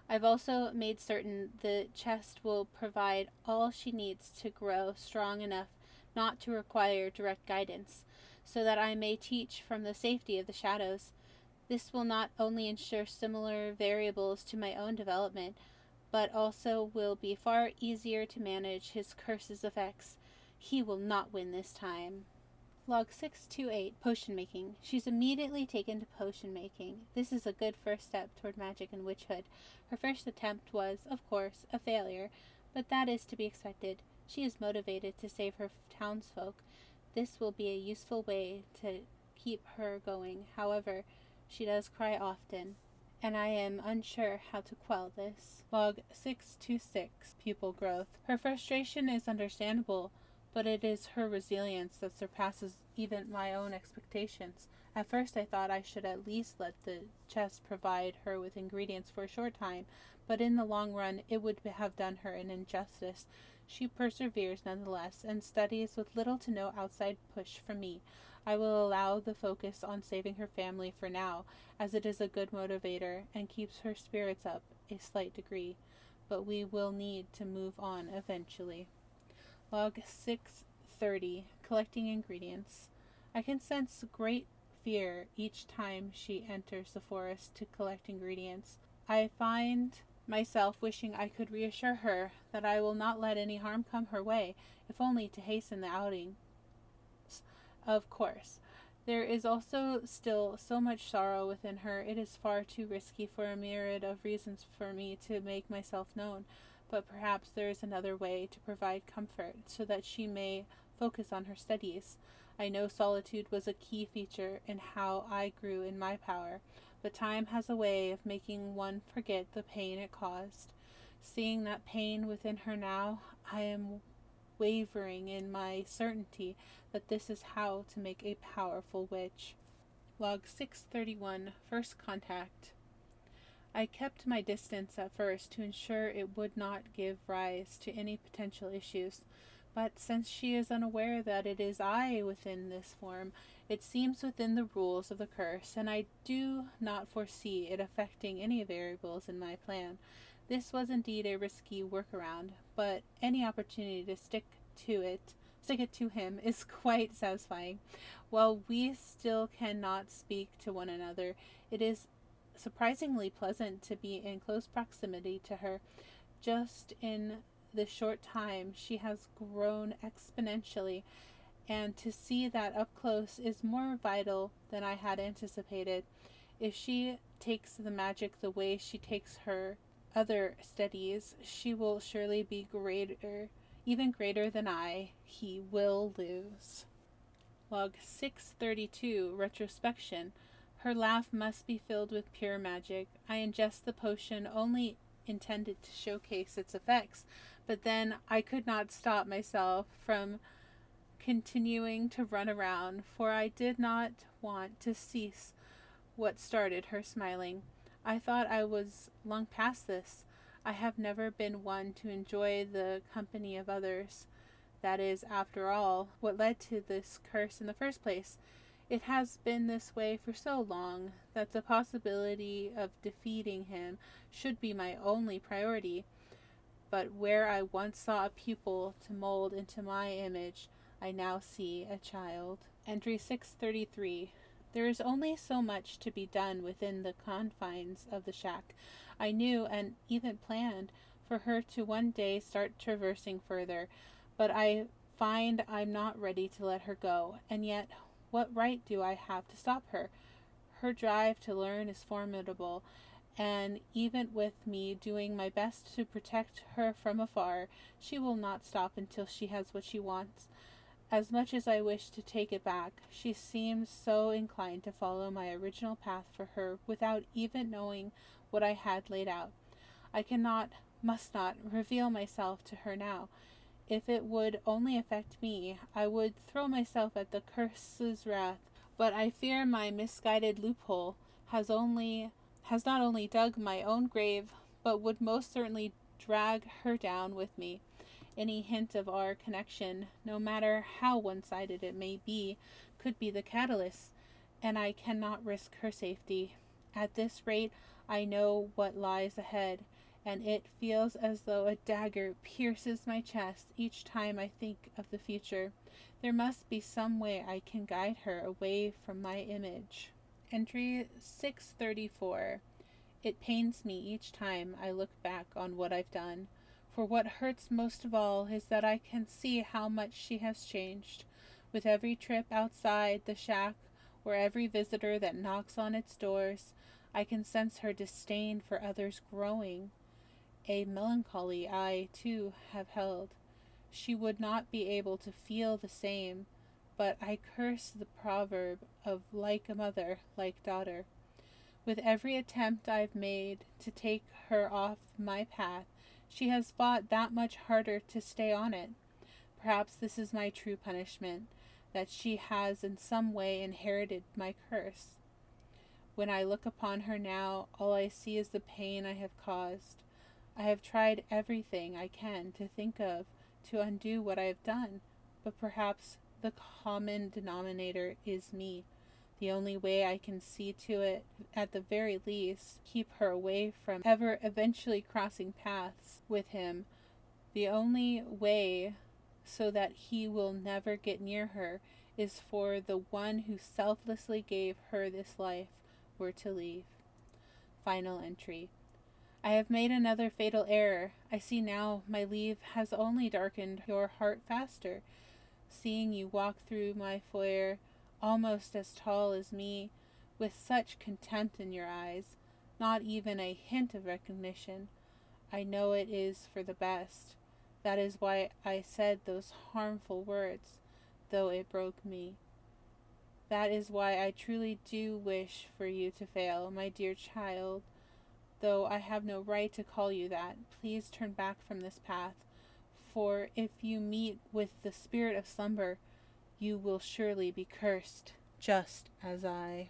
I've also made certain the chest will provide all she needs to grow strong enough not to require direct guidance, so that I may teach from the safety of the shadows. This will not only ensure similar variables to my own development, but also will be far easier to manage his curse's effects. He will not win this time. Log 628. Potion making. She's immediately taken to potion making. This is a good first step toward magic and witchhood. Her first attempt was, of course, a failure, but that is to be expected. She is motivated to save her townsfolk. This will be a useful way to keep her going. However, she does cry often, and I am unsure how to quell this. Log 626. Pupil growth. Her frustration is understandable, but it is her resilience that surpasses even my own expectations. At first I thought I should at least let the chest provide her with ingredients for a short time, but in the long run it would have done her an injustice. She perseveres nonetheless, and studies with little to no outside push from me. I will allow the focus on saving her family for now, as it is a good motivator and keeps her spirits up a slight degree, but we will need to move on eventually. Log 630. Collecting ingredients. I can sense great fear each time she enters the forest to collect ingredients. I find myself wishing I could reassure her that I will not let any harm come her way, if only to hasten the outing. Of course, there is also still so much sorrow within her. It is far too risky for a myriad of reasons for me to make myself known. But perhaps there is another way to provide comfort, so that she may focus on her studies. I know solitude was a key feature in how I grew in my power, but time has a way of making one forget the pain it caused. Seeing that pain within her now, I am wavering in my certainty that this is how to make a powerful witch. Log 631. First contact. I kept my distance at first to ensure it would not give rise to any potential issues, but since she is unaware that it is I within this form, it seems within the rules of the curse, and I do not foresee it affecting any variables in my plan. This was indeed a risky workaround, but any opportunity to stick it to him is quite satisfying. While we still cannot speak to one another, it is surprisingly pleasant to be in close proximity to her. Just in this short time, she has grown exponentially, and to see that up close is more vital than I had anticipated. If she takes the magic the way she takes her other studies, she will surely be greater, even greater than I. He will lose. Log 632, Retrospection. Her laugh must be filled with pure magic. I ingest the potion only intended to showcase its effects, but then I could not stop myself from continuing to run around, for I did not want to cease what started her smiling. I thought I was long past this. I have never been one to enjoy the company of others. That is, after all, what led to this curse in the first place. It has been this way for so long that the possibility of defeating him should be my only priority. But where I once saw a pupil to mold into my image, I now see a child. Entry 633. There is only so much to be done within the confines of the shack. I knew and even planned for her to one day start traversing further, but I find I'm not ready to let her go, and yet what right do I have to stop her? Her drive to learn is formidable, and even with me doing my best to protect her from afar, she will not stop until she has what she wants. As much as I wish to take it back, she seems so inclined to follow my original path for her without even knowing what I had laid out. I cannot, must not, reveal myself to her now. If it would only affect me, I would throw myself at the curse's wrath, but I fear my misguided loophole has not only dug my own grave, but would most certainly drag her down with me. Any hint of our connection, no matter how one-sided it may be, could be the catalyst, and I cannot risk her safety. At this rate, I know what lies ahead, and it feels as though a dagger pierces my chest each time I think of the future. There must be some way I can guide her away from my image. Entry 634. It pains me each time I look back on what I've done. For what hurts most of all is that I can see how much she has changed. With every trip outside the shack, or every visitor that knocks on its doors, I can sense her disdain for others growing. A melancholy I, too, have held. She would not be able to feel the same, but I curse the proverb of like a mother, like daughter. With every attempt I've made to take her off my path, she has fought that much harder to stay on it. Perhaps this is my true punishment, that she has in some way inherited my curse. When I look upon her now, all I see is the pain I have caused. I have tried everything I can to think of to undo what I have done, but perhaps the common denominator is me. The only way I can see to it, at the very least, keep her away from ever eventually crossing paths with him. The only way so that he will never get near her is for the one who selflessly gave her this life were to leave. Final entry. I have made another fatal error. I see now my leave has only darkened your heart faster. Seeing you walk through my foyer, almost as tall as me, with such contempt in your eyes, not even a hint of recognition, I know it is for the best. That is why I said those harmful words, though it broke me. That is why I truly do wish for you to fail, my dear child. Though I have no right to call you that, please turn back from this path, for if you meet with the spirit of slumber, you will surely be cursed, just as I.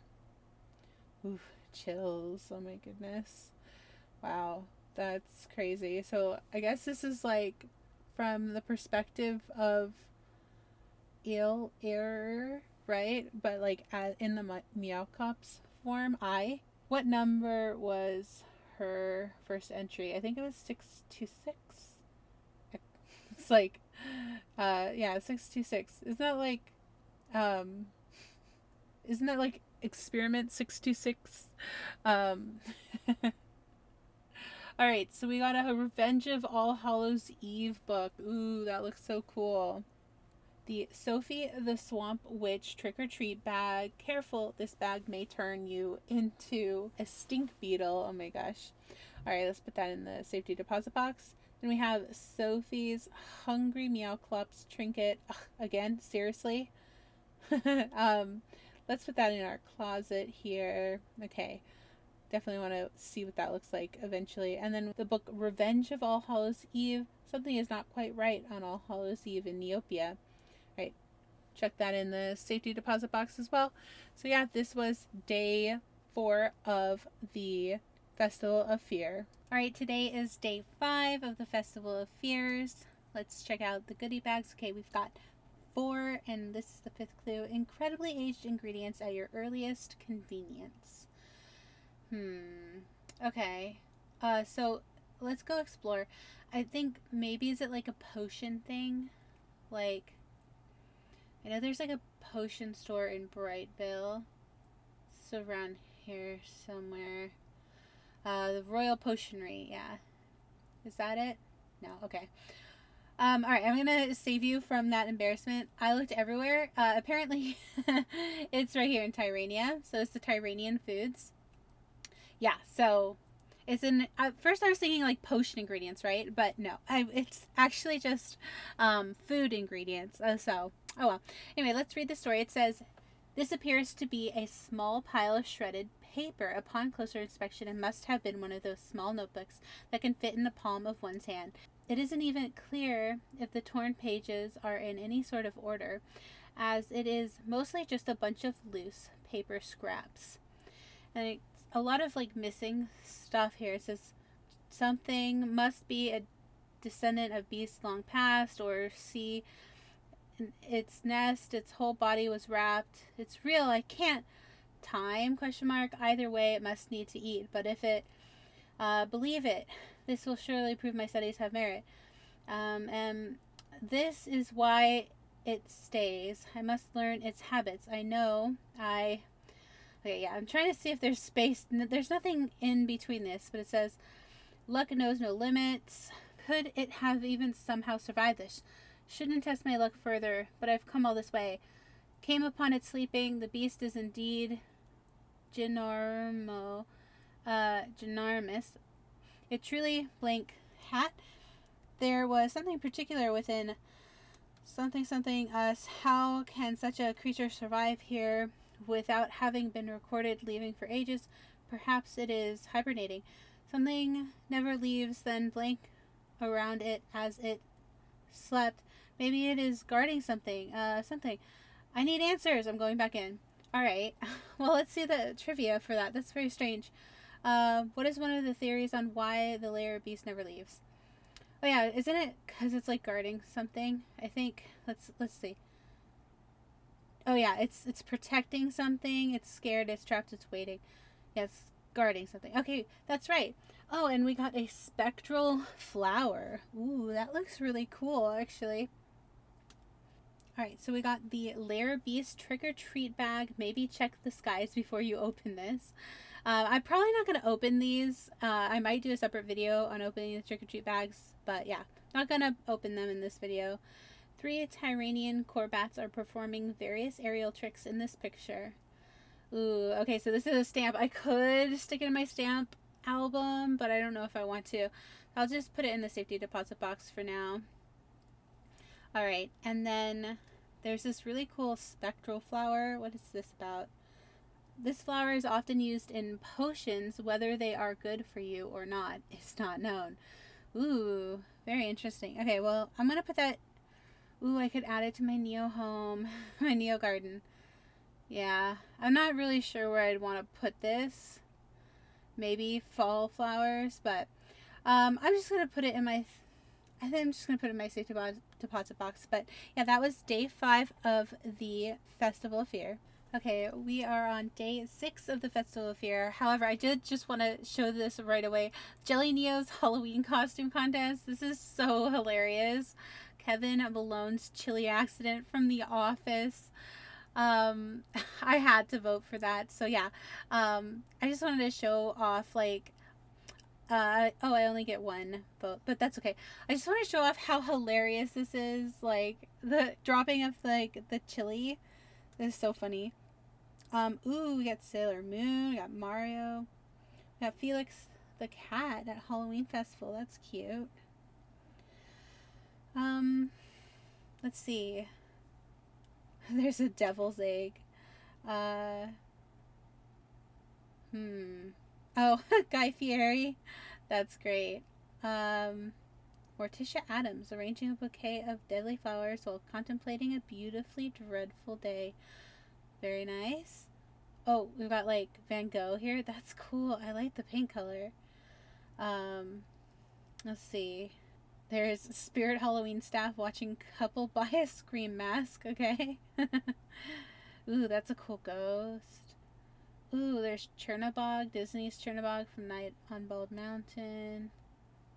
Oof, chills. Oh my goodness. Wow, that's crazy. So I guess this is like from the perspective of ill error, right? But like in the Meowcops form, I. What number was her first entry? I think it was 626. It's like, yeah, 626. Isn't that like experiment 626? I All right, so we got a Revenge of All Hallows Eve book. Ooh, that looks so cool. The Sophie the Swamp Witch trick-or-treat bag. Careful, this bag may turn you into a stink beetle. Oh my gosh. All right, let's put that in the safety deposit box. Then we have Sophie's Hungry Meow Clubs trinket. Ugh, again, seriously? Let's put that in our closet here. Okay. Definitely want to see what that looks like eventually. And then the book Revenge of All Hallows Eve. Something is not quite right on All Hallows Eve in Neopia. Right. Check that in the safety deposit box as well. So yeah, this was day 4 of the Festival of Fear. All right, today is day 5 of the Festival of Fears. Let's check out the goodie bags. Okay, we've got 4, and this is the 5th clue. Incredibly aged ingredients at your earliest convenience. Okay. So let's go explore. I think maybe is it like a potion thing? Like, I know there's like a potion store in Brightville. It's around here somewhere. The Royal Potionery, yeah. Is that it? No, okay. Alright, I'm gonna save you from that embarrassment. I looked everywhere. Apparently, it's right here in Tyrania. So it's the Tyranian Foods. Yeah, so it's in. First, I was thinking like potion ingredients, right? But no, it's actually just food ingredients. So, oh well. Anyway, let's read the story. It says, "This appears to be a small pile of shredded paper. Upon closer inspection, it must have been one of those small notebooks that can fit in the palm of one's hand. It isn't even clear if the torn pages are in any sort of order, as it is mostly just a bunch of loose paper scraps." And it's a lot of like missing stuff here. It says something must be a descendant of beasts long past, or see its nest, its whole body was wrapped. It's real, I can't time ? Either way, it must need to eat. But if it believe it, this will surely prove my studies have merit. And this is why it stays. I must learn its habits. I know Okay, yeah, I'm trying to see if there's space. There's nothing in between this, but it says, "Luck knows no limits. Could it have even somehow survived this? Shouldn't test my luck further, but I've come all this way. Came upon it sleeping. The beast is indeed ginormous. It truly blank hat. There was something particular within something us. How can such a creature survive here without having been recorded leaving for ages? Perhaps it is hibernating. Something never leaves, then blank around it as it slept. Maybe it is guarding something. Something. I need answers." I'm going back in. Alright. Well, let's see the trivia for that. That's very strange. What is one of the theories on why the lair beast never leaves? Oh yeah, isn't it because it's like guarding something? I think. Let's see. Oh yeah, it's protecting something. It's scared. It's trapped. It's waiting. Yeah, it's guarding something. Okay, that's right. Oh, and we got a spectral flower. Ooh, that looks really cool, actually. Alright, so we got the Lair Beast trick-or-treat bag. Maybe check the skies before you open this. I'm probably not going to open these. I might do a separate video on opening the trick-or-treat bags. But yeah, not going to open them in this video. 3 Tyranian Corbats are performing various aerial tricks in this picture. Ooh, okay, so this is a stamp. I could stick it in my stamp album, but I don't know if I want to. I'll just put it in the safety deposit box for now. Alright, and then there's this really cool spectral flower. What is this about? This flower is often used in potions. Whether they are good for you or not is not known. Ooh, very interesting. Okay, well, I'm going to put that... Ooh, I could add it to my Neo home, my Neo garden. Yeah, I'm not really sure where I'd want to put this. Maybe fall flowers, but I'm just going to put it in my... I think I'm just going to put it in my safety deposit box. But yeah, that was day 5 of the Festival of Fear. Okay, we are on day 6 of the Festival of Fear. However, I did just want to show this right away. Jelly Neo's Halloween costume contest. This is so hilarious. Kevin Malone's chili accident from The Office. I had to vote for that. So yeah, I just wanted to show off like Oh, I only get one vote, but that's okay. I just want to show off how hilarious this is. Like, the dropping of, like, the chili is so funny. Ooh, we got Sailor Moon, we got Mario, we got Felix the cat at Halloween Festival. That's cute. Let's see. There's a devil's egg. Oh, Guy Fieri. That's great. Morticia Adams arranging a bouquet of deadly flowers while contemplating a beautifully dreadful day. Very nice. Oh, we've got like Van Gogh here. That's cool. I like the paint color. Let's see. There's Spirit Halloween staff watching couple buy a scream mask. Okay. Ooh, that's a cool ghost. Ooh, there's Chernabog, Disney's Chernabog from Night on Bald Mountain.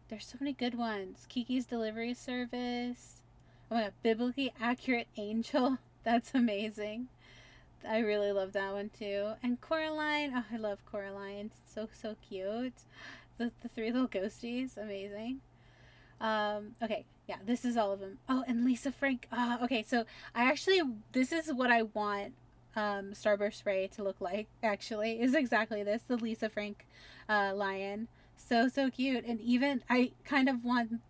There's so many good ones. Kiki's Delivery Service. Oh my god, Biblically Accurate Angel. That's amazing. I really love that one too. And Coraline. Oh, I love Coraline. So cute. The three little ghosties. Amazing. Okay, yeah, this is all of them. Oh, and Lisa Frank. Okay, so this is what I want Starburst Ray to look like, actually, is exactly this, the Lisa Frank lion. So cute. And even, I kind of want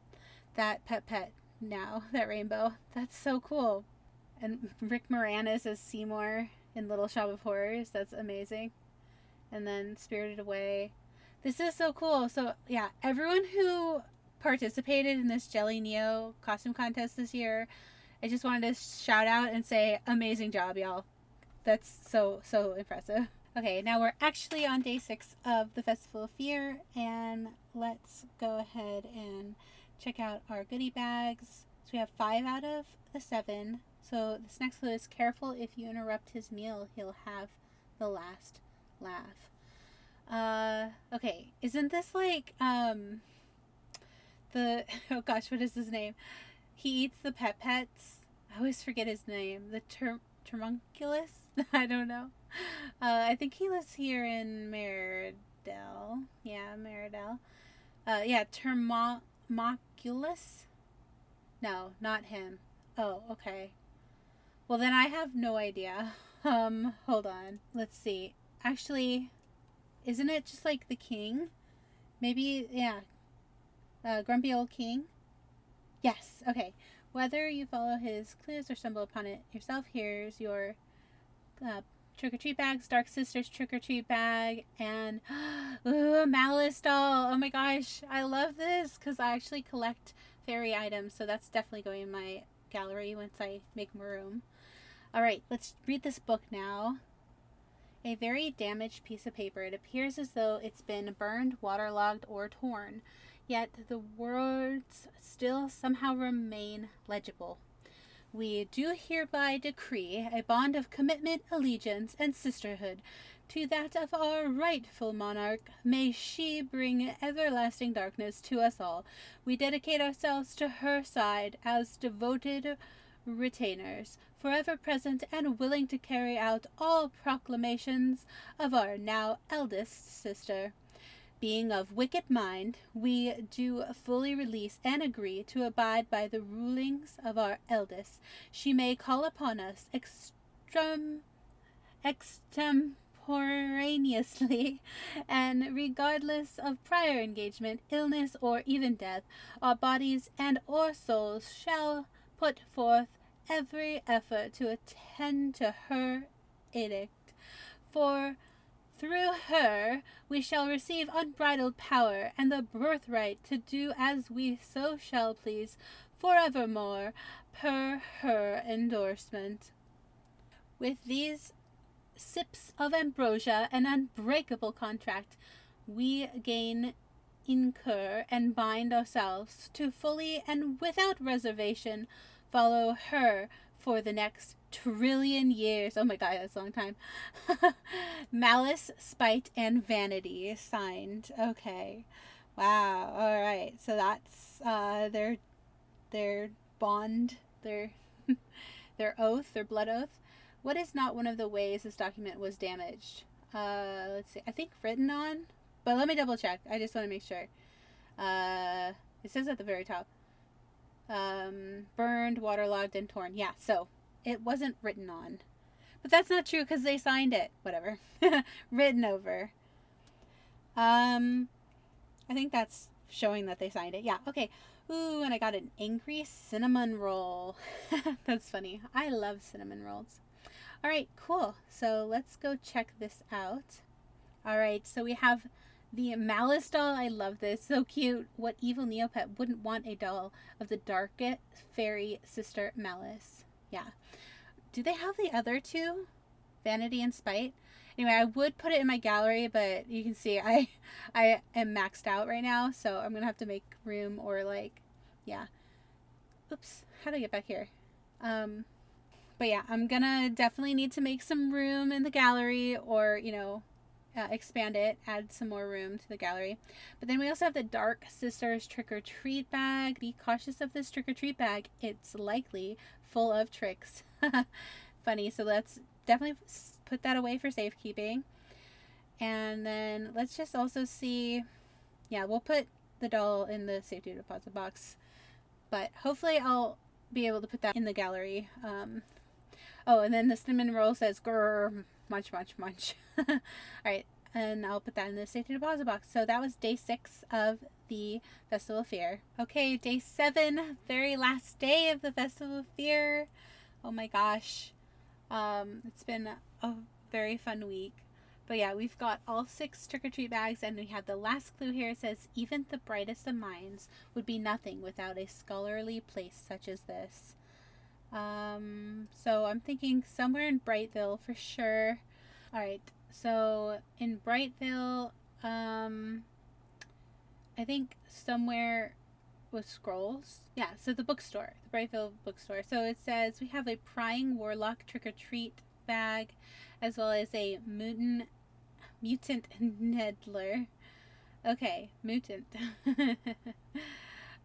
that pet now, that rainbow. That's so cool. And Rick Moranis as Seymour in Little Shop of Horrors. That's amazing. And then Spirited Away. This is so cool. So, yeah, everyone who participated in this Jelly Neo costume contest this year, I just wanted to shout out and say amazing job, y'all. That's so impressive. Okay, now we're actually on day 6 of the Festival of Fear, and let's go ahead and check out our goodie bags. So we have 5 out of the 7. So this next clue is: careful, if you interrupt his meal, he'll have the last laugh. Okay, isn't this like the oh gosh, what is his name? He eats the pets. I always forget his name. The Termunculus? I don't know. I think he lives here in Meridell. Yeah, Meridell. Yeah, Termunculus? No, not him. Oh, okay. Well, then I have no idea. Hold on. Let's see. Actually, isn't it just like the king? Maybe, yeah. Grumpy Old King? Yes, okay. Whether you follow his clues or stumble upon it yourself, here's your trick-or-treat bags. Dark Sisters trick-or-treat bag. And ooh, Malice doll. Oh my gosh, I love this because I actually collect fairy items, so that's definitely going in my gallery once I make more room. Alright, let's read this book now. A very damaged piece of paper. It appears as though it's been burned, waterlogged, or torn. Yet the words still somehow remain legible. We do hereby decree a bond of commitment, allegiance, and sisterhood to that of our rightful monarch. May she bring everlasting darkness to us all. We dedicate ourselves to her side as devoted retainers, forever present and willing to carry out all proclamations of our now eldest sister. Being of wicked mind, we do fully release and agree to abide by the rulings of our eldest. She may call upon us extemporaneously, and regardless of prior engagement, illness, or even death, our bodies and our souls shall put forth every effort to attend to her edict. For through her we shall receive unbridled power and the birthright to do as we so shall please forevermore, per her endorsement. With these sips of ambrosia, an unbreakable contract, we incur and bind ourselves to fully and without reservation follow her for the next trillion years. Oh my god, that's a long time. Malice, spite, and vanity. Signed. Okay. Wow. Alright. So that's their bond, their oath, their blood oath. What is not one of the ways this document was damaged? Let's see. I think written on. But let me double check. I just want to make sure. It says at the very top. Burned, waterlogged, and torn. Yeah, so it wasn't written on. But that's not true because they signed it. Whatever. Written over. I think that's showing that they signed it. Yeah, okay. Ooh, and I got an angry cinnamon roll. That's funny. I love cinnamon rolls. All right, cool. So let's go check this out. All right, so we have the Malice doll. I love this. So cute. What evil Neopet wouldn't want a doll of the darkest fairy sister Malice? Yeah. Do they have the other two? Vanity and Spite? Anyway, I would put it in my gallery, but you can see I am maxed out right now, so I'm going to have to make room or like, yeah. Oops, how do I get back here? But yeah, I'm going to definitely need to make some room in the gallery or, you know, expand it, add some more room to the gallery. But then we also have the Dark Sisters trick-or-treat bag. Be cautious of this trick-or-treat bag. It's likely full of tricks. Funny, so let's definitely put that away for safekeeping. And then let's just also see, yeah, we'll put the doll in the safety deposit box, but hopefully I'll be able to put that in the gallery. Oh, and then the cinnamon roll says grrr, munch, munch, munch. All right, and I'll put that in the safety deposit box. So that was day 6 of the Festival of Fear. Okay, day 7, very last day of the Festival of Fear. Oh my gosh. It's been a very fun week. But yeah, we've got all 6 trick-or-treat bags, and we have the last clue here. It says, even the brightest of minds would be nothing without a scholarly place such as this. So I'm thinking somewhere in Brightville for sure. Alright, so in Brightville, I think somewhere with scrolls. Yeah, so the bookstore, the Brightville bookstore. So it says we have a prying warlock trick-or-treat bag, as well as a mutant needler. Okay, mutant.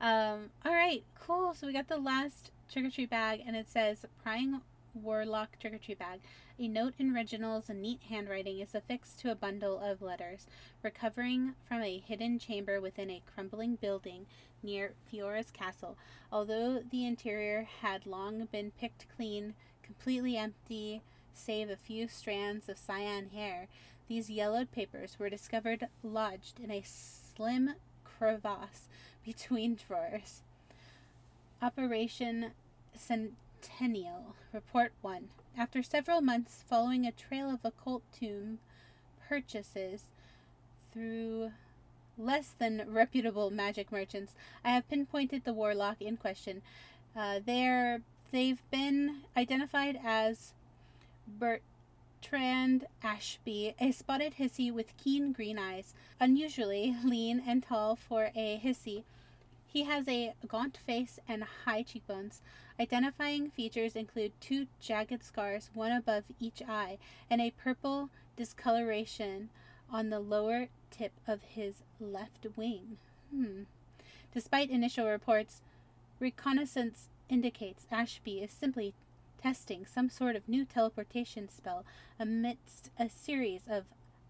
Alright, cool. So we got the last trick-or-treat bag, and it says prying warlock trick-or-treat bag. A note in Reginald's neat handwriting is affixed to a bundle of letters. Recovering from a hidden chamber within a crumbling building near Fiora's castle. Although the interior had long been picked clean, completely empty, save a few strands of cyan hair, these yellowed papers were discovered lodged in a slim crevasse between drawers. Operation Centennial. Report 1. After several months following a trail of occult tomb purchases through less than reputable magic merchants, I have pinpointed the warlock in question. They've been identified as Bertrand Ashby, a spotted hissy with keen green eyes, unusually lean and tall for a hissy. He has a gaunt face and high cheekbones. Identifying features include 2 jagged scars, one above each eye, and a purple discoloration on the lower tip of his left wing. Despite initial reports, reconnaissance indicates Ashby is simply testing some sort of new teleportation spell amidst a series of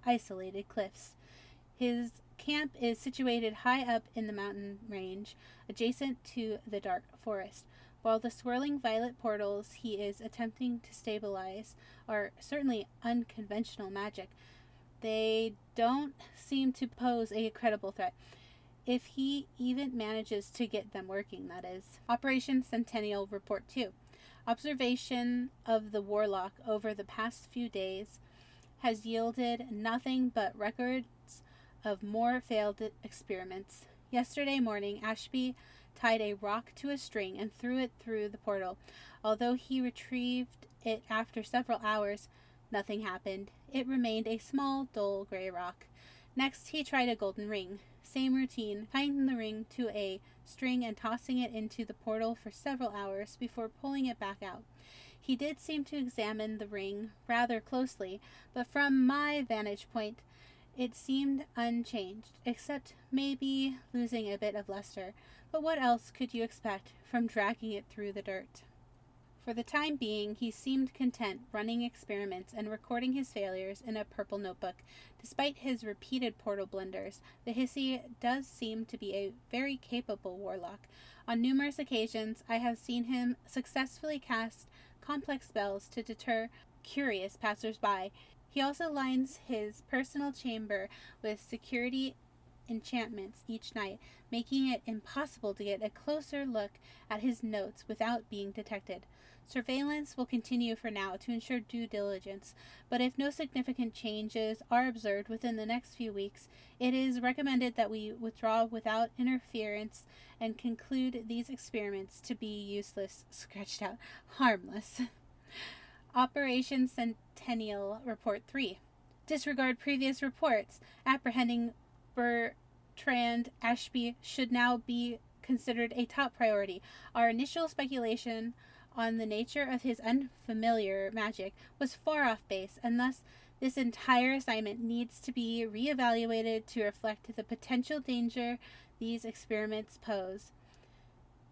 isolated cliffs. His camp is situated high up in the mountain range, adjacent to the dark forest. While the swirling violet portals he is attempting to stabilize are certainly unconventional magic, they don't seem to pose a credible threat. If he even manages to get them working, that is. Operation Centennial Report 2. Observation of the warlock over the past few days has yielded nothing but records of more failed experiments. Yesterday morning, Ashby tied a rock to a string and threw it through the portal. Although he retrieved it after several hours, nothing happened. It remained a small, dull gray rock. Next, he tried a golden ring. Same routine, tying the ring to a string and tossing it into the portal for several hours before pulling it back out. He did seem to examine the ring rather closely, but from my vantage point, it seemed unchanged, except maybe losing a bit of luster. But what else could you expect from dragging it through the dirt? For the time being, he seemed content running experiments and recording his failures in a purple notebook. Despite his repeated portal blunders, the Hissy does seem to be a very capable warlock. On numerous occasions, I have seen him successfully cast complex spells to deter curious passers-by. He also lines his personal chamber with security enchantments each night, making it impossible to get a closer look at his notes without being detected. Surveillance will continue for now to ensure due diligence, but if no significant changes are observed within the next few weeks, it is recommended that we withdraw without interference and conclude these experiments to be useless, scratched out, harmless. Operation Centennial Report 3. Disregard previous reports. Apprehending Bertrand Ashby should now be considered a top priority. Our initial speculation on the nature of his unfamiliar magic was far off base, and thus this entire assignment needs to be reevaluated to reflect the potential danger these experiments pose.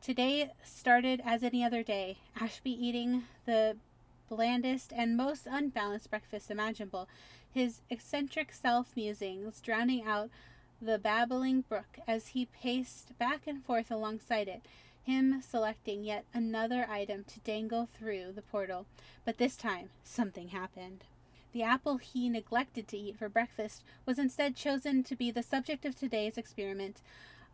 Today started as any other day, Ashby eating the blandest and most unbalanced breakfast imaginable, his eccentric self-musings drowning out the babbling brook as he paced back and forth alongside it, him selecting yet another item to dangle through the portal. But this time, something happened. The apple he neglected to eat for breakfast was instead chosen to be the subject of today's experiment.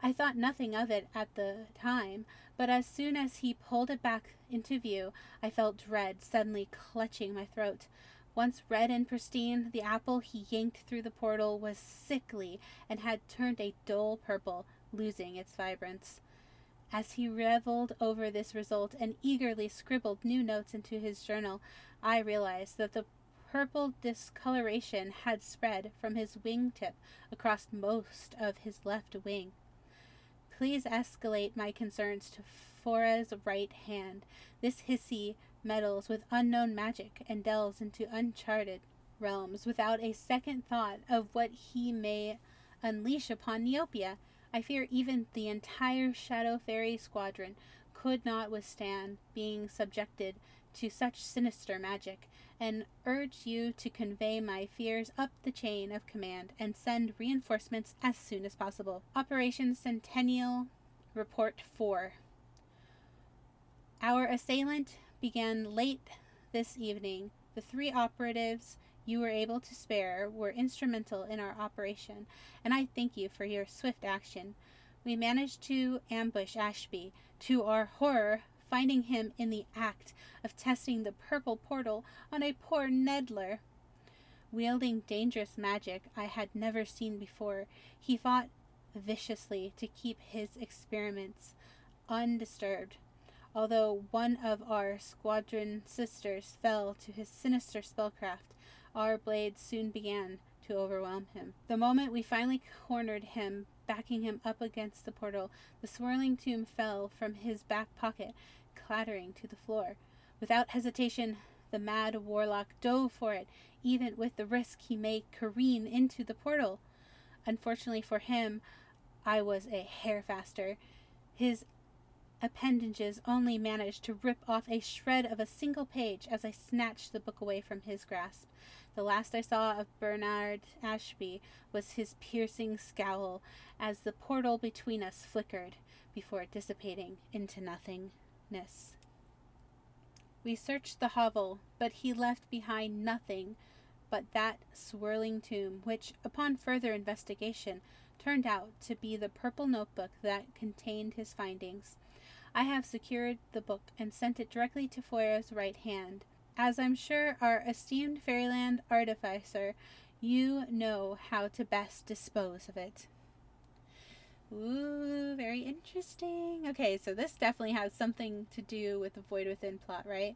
I thought nothing of it at the time, but as soon as he pulled it back into view, I felt dread suddenly clutching my throat. Once red and pristine, the apple he yanked through the portal was sickly and had turned a dull purple, losing its vibrance. As he reveled over this result and eagerly scribbled new notes into his journal, I realized that the purple discoloration had spread from his wingtip across most of his left wing. Please escalate my concerns to Fora's right hand. This Hissy meddles with unknown magic and delves into uncharted realms without a second thought of what he may unleash upon Neopia. I fear even the entire sweettoothfaerie squadron could not withstand being subjected to such sinister magic, and urge you to convey my fears up the chain of command and send reinforcements as soon as possible. Operation Centennial Report 4. Our assailant began late this evening. The 3 operatives you were able to spare were instrumental in our operation, and I thank you for your swift action. We managed to ambush Ashby, to our horror finding him in the act of testing the purple portal on a poor Nedler. Wielding dangerous magic I had never seen before, he fought viciously to keep his experiments undisturbed. Although one of our squadron sisters fell to his sinister spellcraft, our blades soon began to overwhelm him. The moment we finally cornered him, backing him up against the portal, the swirling tomb fell from his back pocket, clattering to the floor. Without hesitation, the mad warlock dove for it, even with the risk he may careen into the portal. Unfortunately for him, I was a hair faster. His appendages only managed to rip off a shred of a single page as I snatched the book away from his grasp. The last I saw of Bernard Ashby was his piercing scowl as the portal between us flickered before dissipating into nothingness. We searched the hovel, but he left behind nothing but that swirling tomb, which, upon further investigation, turned out to be the purple notebook that contained his findings. I have secured the book and sent it directly to Fora's right hand. As I'm sure our esteemed Fairyland artificer, you know how to best dispose of it. Ooh, very interesting. Okay, so this definitely has something to do with the Void Within plot, right?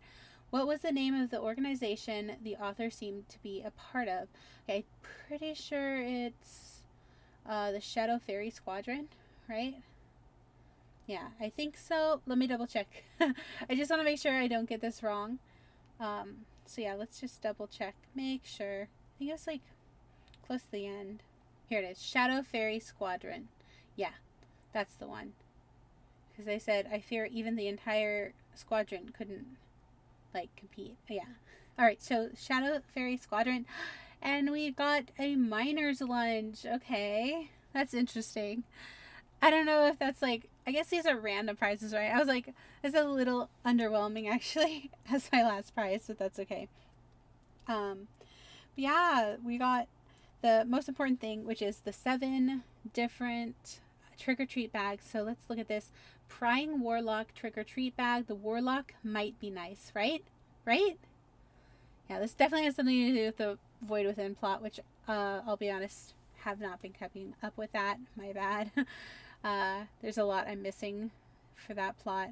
What was the name of the organization the author seemed to be a part of? Okay, pretty sure it's the Sweettoothfaerie Squadron, right? Yeah, I think so. Let me double check. I just want to make sure I don't get this wrong. So yeah, let's just double check. Make sure. I think it was like close to the end. Here it is. Sweettoothfaerie Squadron. Yeah, that's the one. Because they said, I fear even the entire squadron couldn't like compete. Yeah. All right, so Shadow Fairy Squadron, and we got a miner's lunch. Okay, that's interesting. I don't know if that's like, I guess these are random prizes, right? I was like, it's a little underwhelming actually as my last prize, but that's okay. But yeah, we got the most important thing, which is the 7 different trick or treat bags. So let's look at this. Prying Warlock trick or treat bag. The Warlock might be nice, right? Right? Yeah, this definitely has something to do with the Void Within plot, which I'll be honest, have not been keeping up with that. My bad. There's a lot I'm missing for that plot,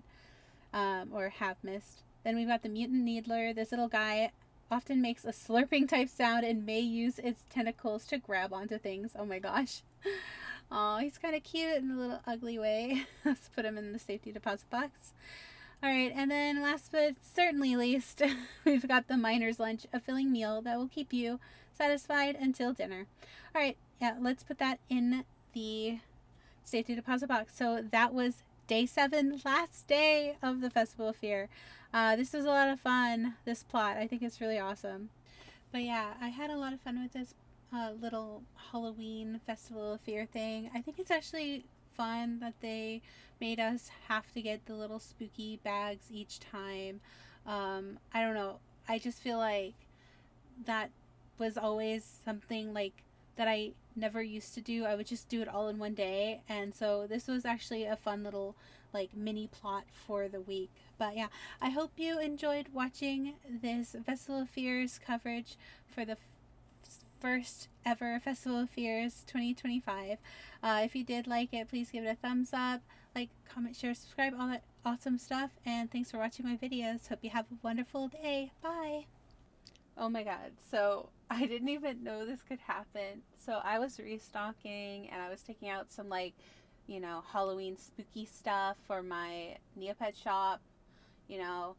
or have missed. Then we've got the Mutant Needler. This little guy often makes a slurping type sound and may use its tentacles to grab onto things. Oh my gosh. Oh, he's kind of cute in a little ugly way. Let's put him in the safety deposit box. Alright, and then last but certainly least, we've got the miner's lunch, a filling meal that will keep you satisfied until dinner. Alright, yeah, let's put that in the safety deposit box. So that was day 7, last day of the Festival of Fear. This was a lot of fun, this plot. I think it's really awesome. But yeah, I had a lot of fun with this little Halloween Festival of Fear thing. I think it's actually fun that they made us have to get the little spooky bags each time. I don't know. I just feel like that was always something like that I never used to do. I would just do it all in one day, and so this was actually a fun little like mini plot for the week. But yeah, I hope you enjoyed watching this Festival of Fears coverage for the first ever Festival of Fears 2025. If you did like it, please give it a thumbs up, like, comment, share, subscribe, all that awesome stuff, and thanks for watching my videos. Hope you have a wonderful day. Bye. Oh my god, so I didn't even know this could happen. So I was restocking and I was taking out some like, you know, Halloween spooky stuff for my Neopet shop, you know,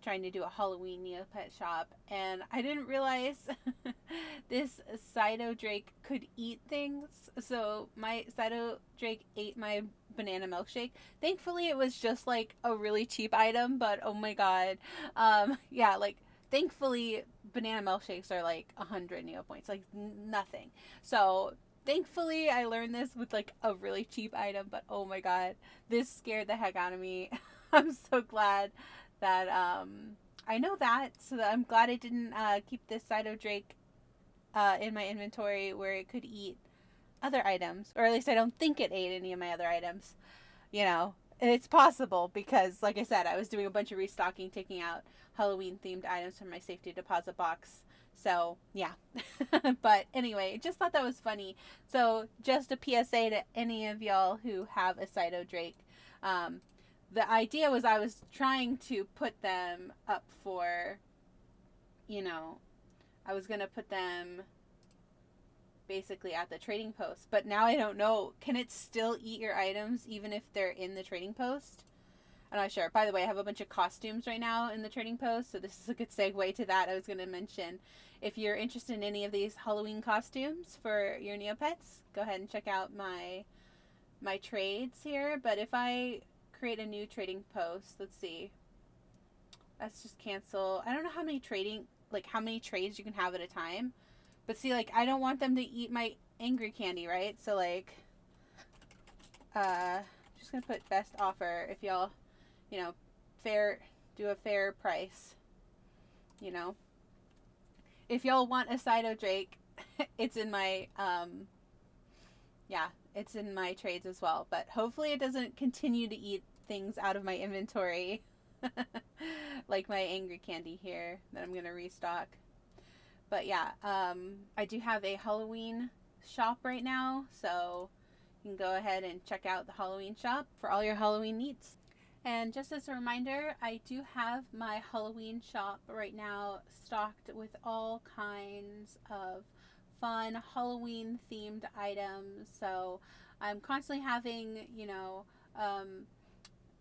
trying to do a Halloween Neopet shop, and I didn't realize this Cyto Drake could eat things. So my Cyto Drake ate my banana milkshake. Thankfully it was just like a really cheap item, but oh my god. Yeah, like thankfully banana milkshakes are like 100 Neo points, like nothing. So thankfully I learned this with like a really cheap item, but oh my god, this scared the heck out of me. I'm so glad that I know that, so that I'm glad I didn't keep this Cyto Drake in my inventory where it could eat other items, or at least I don't think it ate any of my other items. You know, it's possible because, like I said, I was doing a bunch of restocking, taking out Halloween themed items from my safety deposit box. So yeah. But anyway, just thought that was funny. So just a PSA to any of y'all who have a Cyto Drake. The idea was I was trying to put them up for, you know, I was going to put them basically at the trading post. But now I don't know. Can it still eat your items even if they're in the trading post? I'm not sure. By the way, I have a bunch of costumes right now in the trading post, so this is a good segue to that. I was going to mention, if you're interested in any of these Halloween costumes for your Neopets, go ahead and check out my trades here. But if I create a new trading post, let's see, let's just cancel. I don't know how many trades you can have at a time, but see, like, I don't want them to eat my angry candy, right? So like, just gonna put best offer. If y'all, you know, do a fair price, you know, if y'all want a Cyto Drake, it's in my yeah, it's in my trades as well. But hopefully it doesn't continue to eat things out of my inventory like my angry candy here that I'm gonna restock. But yeah, I do have a Halloween shop right now, so you can go ahead and check out the Halloween shop for all your Halloween needs. And just as a reminder, I do have my Halloween shop right now stocked with all kinds of fun Halloween themed items. So I'm constantly having, you know,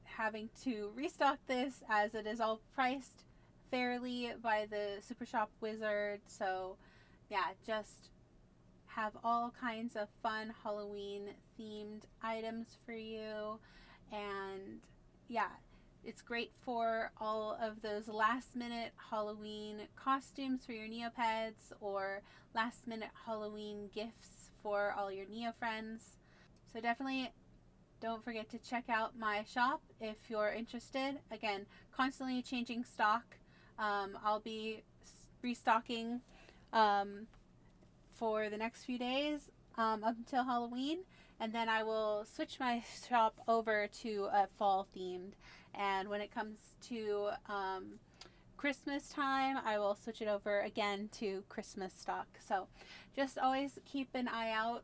having to restock this as it is all priced fairly by the Super Shop Wizard. So yeah, just have all kinds of fun Halloween themed items for you. And yeah, It's great for all of those last minute Halloween costumes for your Neopets or last minute Halloween gifts for all your Neo friends. So definitely don't forget to check out my shop if you're interested. Again, constantly changing stock. I'll be restocking for the next few days up until Halloween, and then I will switch my shop over to a fall themed. And when it comes to Christmas time, I will switch it over again to Christmas stock. So just always keep an eye out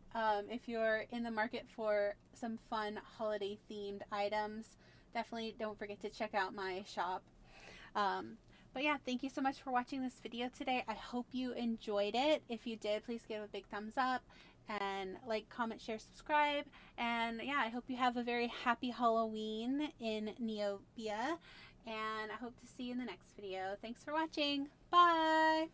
if you're in the market for some fun holiday themed items. Definitely don't forget to check out my shop. But yeah, thank you so much for watching this video today. I hope you enjoyed it. If you did, please give a big thumbs up and like, comment, share, subscribe. And yeah, I hope you have a very happy Halloween in Neopia. And I hope to see you in the next video. Thanks for watching. Bye!